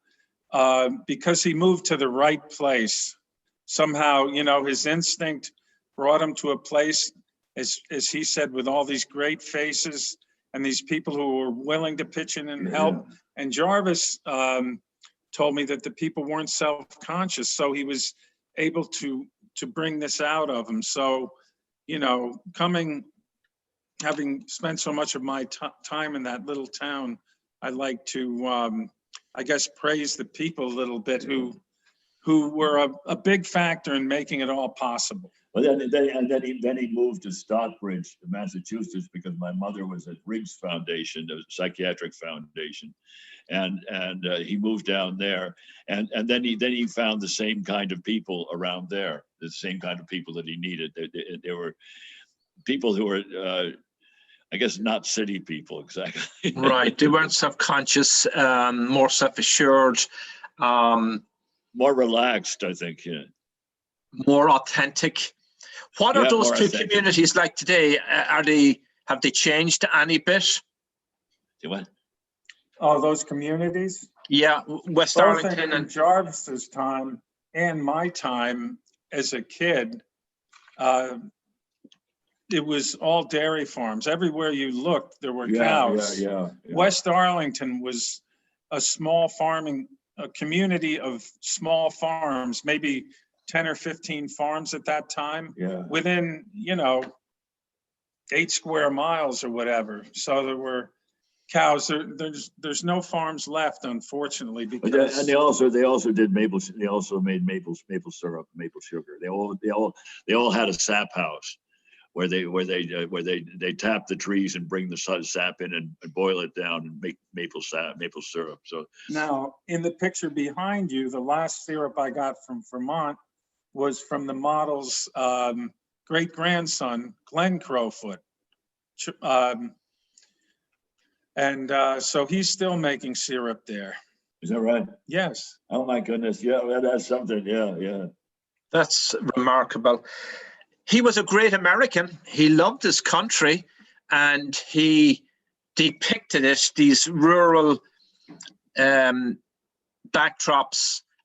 because he moved to the right place. Somehow, you know, his instinct brought him to a place, as he said, with all these great faces and these people who were willing to pitch in and help. And Jarvis told me that the people weren't self-conscious, so he was able to bring this out of him. So, you know, having spent so much of my time in that little town, I like to, I guess, praise the people a little bit who were a big factor in making it all possible. Well, then he moved to Stockbridge, Massachusetts, because my mother was at Riggs Foundation, the psychiatric foundation, and he moved down there, and then he found the same kind of people around there, the same kind of people that he needed. There were people who were, I guess, not city people exactly. Right, they weren't self-conscious, more self-assured. More relaxed, I think, yeah. More authentic. What are those two communities like today? Have they changed any bit? What? Oh, those communities? Yeah, West Arlington and Jarvis's time and my time as a kid, it was all dairy farms. Everywhere you looked, there were cows. Yeah. West Arlington was a community of small farms, maybe 10 or 15 farms at that time, within, 8 square miles or whatever. So there were cows. There's no farms left, unfortunately, because and they also did maple. They also made maple syrup, maple sugar. They all had a sap house where they tap the trees and bring the sap in and boil it down and make maple syrup. So now in the picture behind you, the last syrup I got from Vermont was from the model's great-grandson, Glenn Crowfoot. So he's still making syrup there. Is that right? Yes. Oh my goodness. Yeah, that's something. Yeah. That's remarkable. He was a great American. He loved his country, and he depicted it, these rural backdrops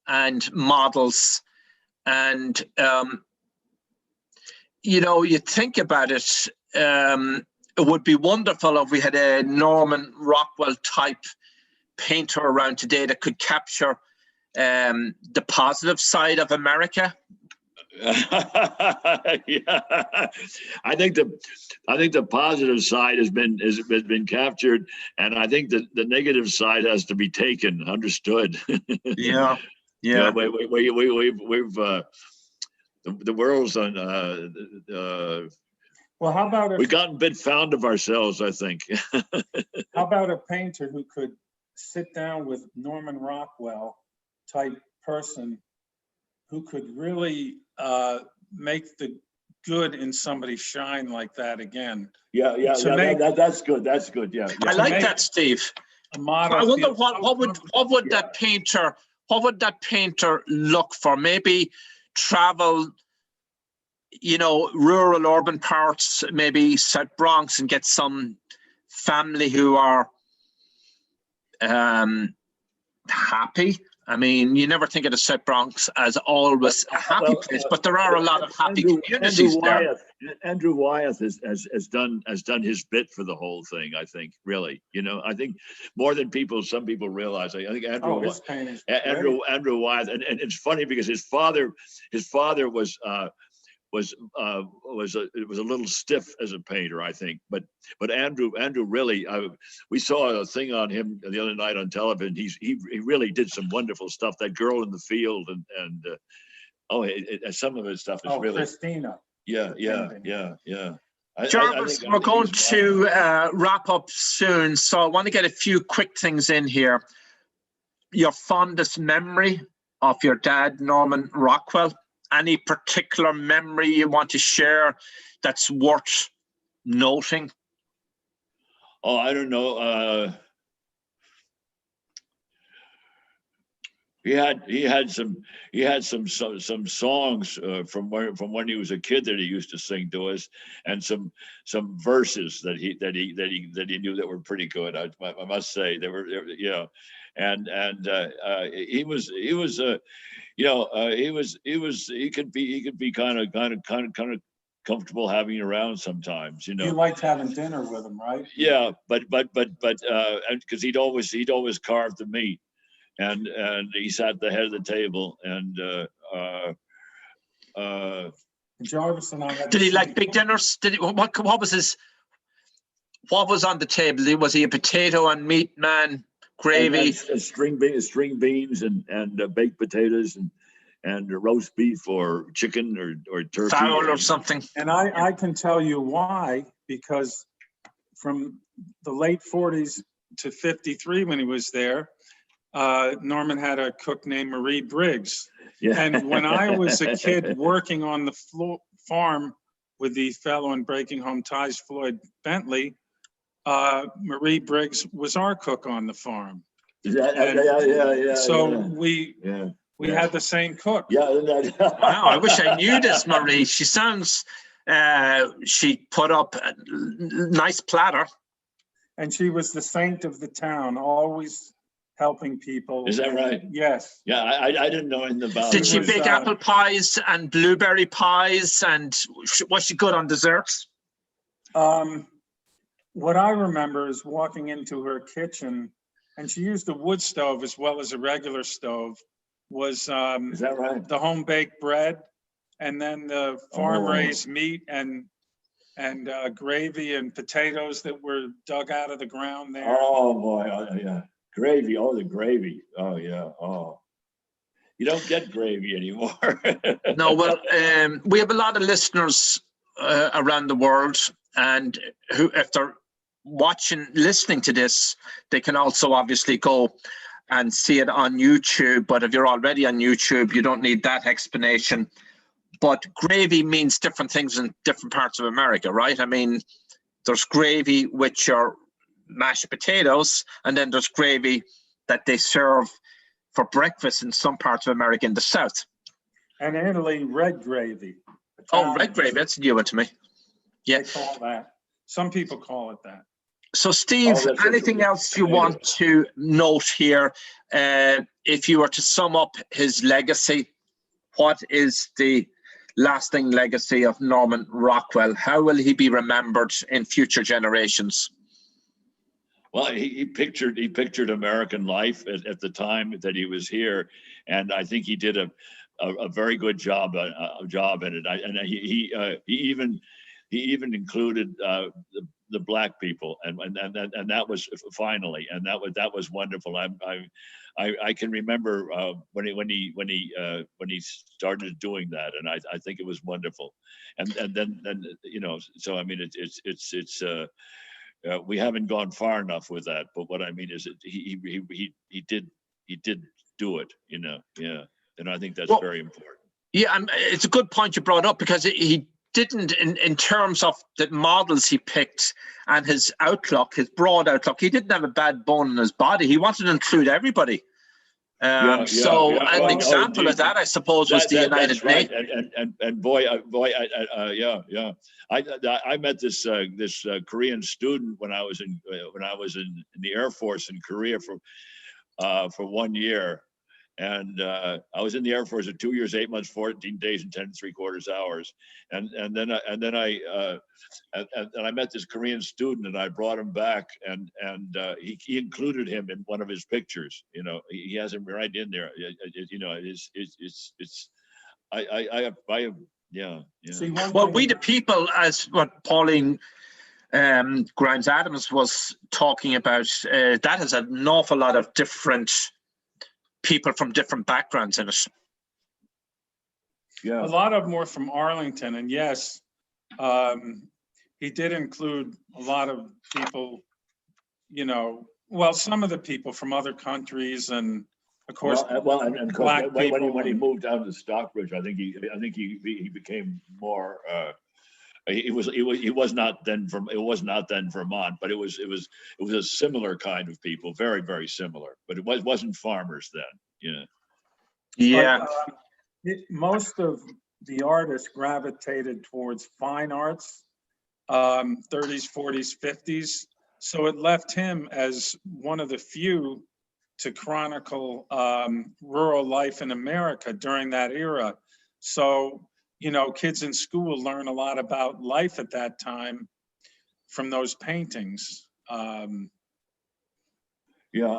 and models. And, you think about it, it would be wonderful if we had a Norman Rockwell type painter around today that could capture the positive side of America. Yeah, I think the positive side has been captured, and I think the negative side has to be taken, understood. Yeah, yeah. We've the world's on. Well, how about We've gotten a bit fond of ourselves, I think. how about a painter who could sit down with Norman Rockwell type person who could really make the good in somebody shine like that again? Yeah, that's good. That's good. Yeah, I like that, Steve. A model. I wonder what would that painter look for? Maybe travel, rural urban parts, maybe South Bronx, and get some family who are happy. I mean, you never think of the South Bronx as always a happy place, but there are a lot of happy communities there. Andrew Wyeth has done his bit for the whole thing. I think, really, I think more than some people realize. I think Andrew Wyeth, and it's funny because his father was a little stiff as a painter, I think, but Andrew really, we saw a thing on him the other night on television. He really did some wonderful stuff. That Girl in the Field and some of his stuff is really Christina. Yeah. Jarvis, we're going to wrap up soon, so I want to get a few quick things in here. Your fondest memory of your dad, Norman Rockwell? Any particular memory you want to share that's worth noting? Oh, I don't know. He had some songs from when he was a kid that he used to sing to us, and some verses that he knew that were pretty good. I must say they were, and he could be kind of comfortable having around sometimes. You liked having dinner with him, right? Yeah, but because he'd always carve the meat. And he sat at the head of the table, and Jarvis and I. Did he like big dinners? What was on the table? Was he a potato and meat man? Gravy, string beans, and baked potatoes, and roast beef or chicken or turkey, fowl or something. And I can tell you why, because from the late 40s to 53, when he was there, Norman had a cook named Marie Briggs. Yeah. And when I was a kid working on the farm with the fellow in Breaking Home Ties, Floyd Bentley, Marie Briggs was our cook on the farm. So we had the same cook. Yeah. Wow, I wish I knew this, Marie. She sounds, she put up a nice platter. And she was the saint of the town, always helping people. Is that right? Yes. Yeah, I didn't know anything about it. Did she bake apple pies and blueberry pies, and was she good on desserts? What I remember is walking into her kitchen, and she used a wood stove as well as a regular stove, was is that right? The home baked bread, and then the farm raised meat and gravy and potatoes that were dug out of the ground there. Oh boy, yeah. Gravy, the gravy. Oh yeah, you don't get gravy anymore. No, well, we have a lot of listeners around the world, and who, if they're listening to this, they can also obviously go and see it on YouTube. But if you're already on YouTube, you don't need that explanation. But gravy means different things in different parts of America, right? I mean, there's gravy with your mashed potatoes, and then there's gravy that they serve for breakfast in some parts of America in the South. And in Italy, red gravy. Red gravy, that's a new one to me. Yeah. They call that. Some people call it that. So Steve, anything else you want to note here? If you were to sum up his legacy, what is the lasting legacy of Norman Rockwell? How will he be remembered in future generations? Well, he pictured American life at the time that he was here, and I think he did a very good job in it. He even included the black people, and that was finally, and that was wonderful. I can remember when he started doing that, and I think it was wonderful, and then you know, so I mean it's we haven't gone far enough with that, but what I mean is he did do it, you know, yeah, and I think that's very important. Yeah, it's a good point you brought up, because he didn't, in terms of the models he picked and his outlook, his broad outlook, he didn't have a bad bone in his body. He wanted to include everybody. An example of that, I suppose, was the United Nations. And boy, yeah. I met this Korean student when I was in the Air Force in Korea for 1 year. And I was in the Air Force for 2 years, 8 months, 14 days, and 10 3/4 hours. And then I met this Korean student, and I brought him back, and he included him in one of his pictures. You know, he has him right in there. You know, yeah. See, well, we the people, as what Pauline Grimes Adams was talking about, that has an awful lot of different people from different backgrounds in it. Yeah, a lot of them were from Arlington, and yes, he did include a lot of people, you know, well, some of the people from other countries, and of course, and black people. When he moved down to Stockbridge, I think he became more. It was not then Vermont, but it was a similar kind of people, very, very similar. But it wasn't farmers then, you know. Yeah. Most of the artists gravitated towards fine arts, 30s, 40s, 50s. So it left him as one of the few to chronicle rural life in America during that era. So, you know, kids in school learn a lot about life at that time from those paintings. Yeah,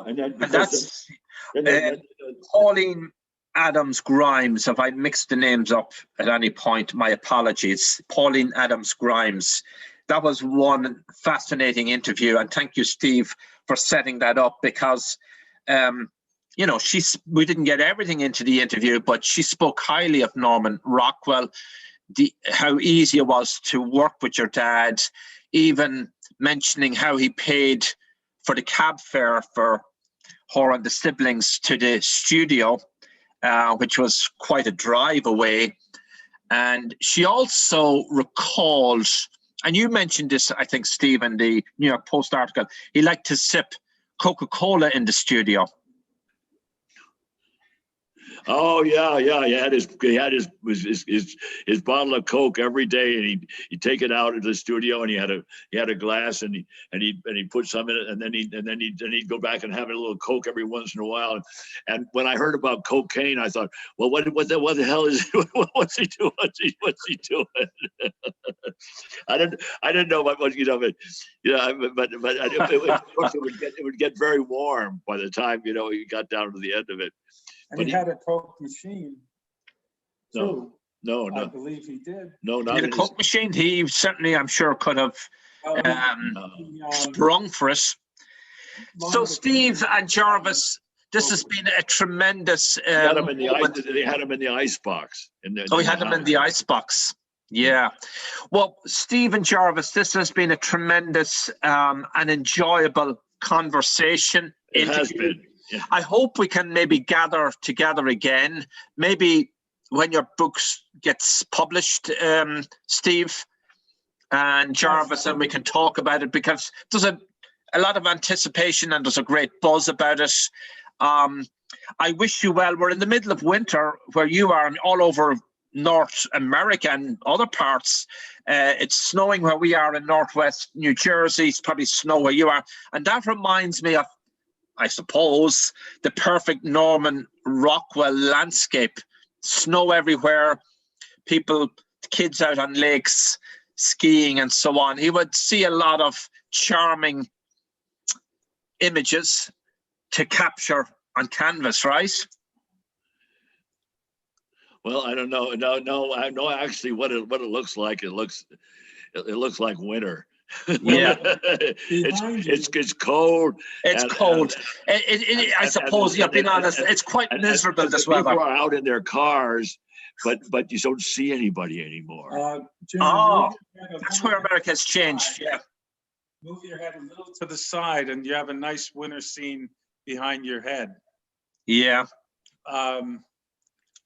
and that's Pauline Adams Grimes. If I mixed the names up at any point, my apologies. Pauline Adams Grimes. That was one fascinating interview, and thank you, Steve, for setting that up, because you know, we didn't get everything into the interview, but she spoke highly of Norman Rockwell, how easy it was to work with your dad, even mentioning how he paid for the cab fare for her and the siblings to the studio, which was quite a drive away. And she also recalled, and you mentioned this, I think, Steve, in the New York Post article, he liked to sip Coca-Cola in the studio. Oh yeah. He had his bottle of Coke every day, and he'd take it out into the studio, and he had a glass, and he'd put some in it, and then he'd go back and have a little Coke every once in a while. And when I heard about cocaine, I thought, well, what the hell is what's he doing? What's he doing? I didn't know what, you know, but you know, but it would get very warm by the time, you know, he got down to the end of it. And he had a Coke machine too. No. I believe he did. No, not he had a Coke machine. He certainly, I'm sure, could have sprung for it. So, Steve and Jarvis, this has been a tremendous. They had him in the ice box. He had him in the ice box. Yeah. Well, Steve and Jarvis, this has been a tremendous and enjoyable conversation. It has been. Yeah. I hope we can maybe gather together again, maybe when your books gets published, Steve and Jarvis, and we can talk about it, because there's a lot of anticipation and there's a great buzz about it. I wish you well. We're in the middle of winter where you are, all over North America and other parts. It's snowing where we are in Northwest New Jersey. It's probably snow where you are. And that reminds me of, I suppose, the perfect Norman Rockwell landscape. Snow everywhere, people, kids out on lakes, skiing and so on. He would see a lot of charming images to capture on canvas, right? Well, I don't know. No, I know actually what it looks like. It looks like winter. Yeah. It's cold. It's cold. I suppose, you're being honest, it's quite miserable this weather. People are out in their cars, but you don't see anybody anymore. Jim, that's where America's changed. Yeah. Move your head a little to the side, and you have a nice winter scene behind your head. Yeah.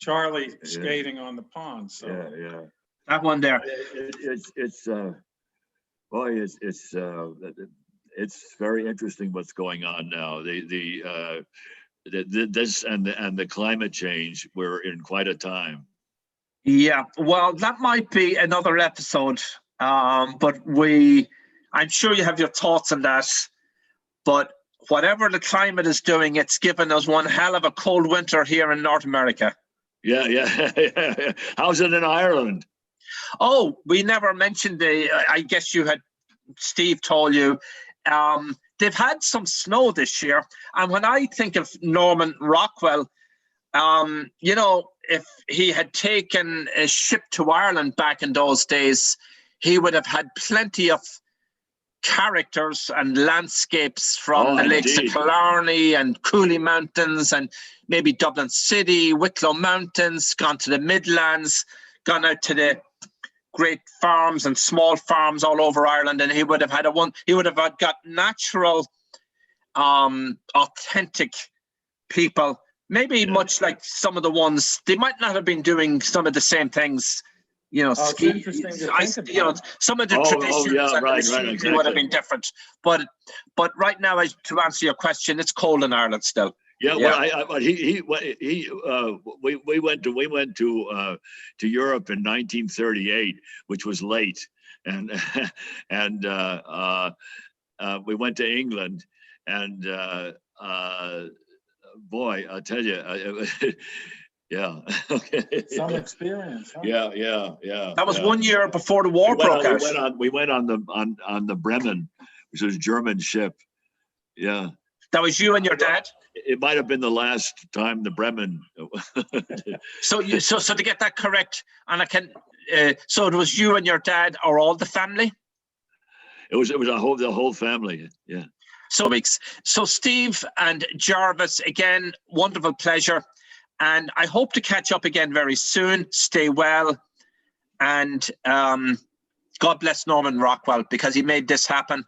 Charlie skating on the pond. So Yeah. That one there. It's very interesting what's going on now. This and the climate change. We're in quite a time. Yeah, well, that might be another episode. But I'm sure you have your thoughts on that. But whatever the climate is doing, it's given us one hell of a cold winter here in North America. Yeah. How's it in Ireland? Oh, we never mentioned I guess Steve told you, they've had some snow this year. And when I think of Norman Rockwell, if he had taken a ship to Ireland back in those days, he would have had plenty of characters and landscapes from the lakes of Killarney and Cooley Mountains and maybe Dublin City, Wicklow Mountains, gone to the Midlands, gone out to the great farms and small farms all over Ireland, and he would have got natural, authentic people, maybe much like some of the ones, they might not have been doing some of the same things, ski, some of the traditions would have been different. But right now, to answer your question, it's cold in Ireland still. Yeah, well, we went to Europe in 1938, which was late, and we went to England, and boy, I'll tell you, yeah. Some experience. Huh? Yeah. That was 1 year before the war broke out. We went on the Bremen, which was a German ship. Yeah. That was you and your dad? It might have been the last time the Bremen. So to get that correct, and so it was you and your dad, or all the family? It was the whole family. Yeah. So Steve and Jarvis, again, wonderful pleasure. And I hope to catch up again very soon. Stay well. And God bless Norman Rockwell, because he made this happen.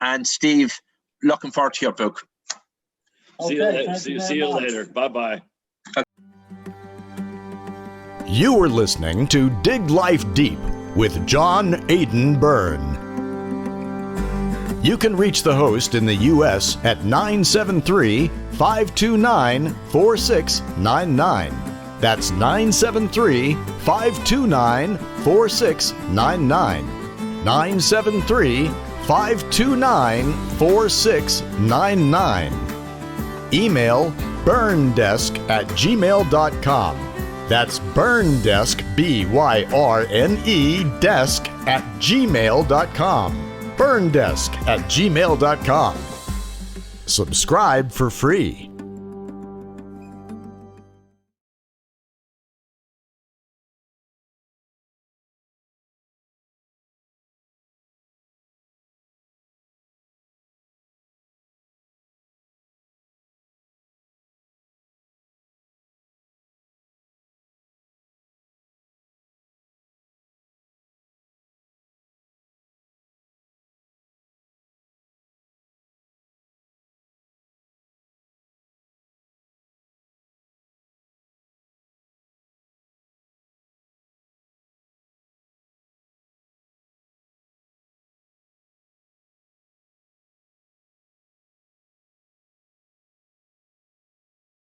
And Steve, looking forward to your book. See you later. Bye-bye. You were listening to Dig Life Deep with John Aidan Byrne. You can reach the host in the U.S. at 973-529-4699. That's 973-529-4699. 973-529-4699. Email byrnedesk@gmail.com. That's byrnedesk, BYRNE, desk@gmail.com. byrnedesk@gmail.com. Subscribe for free.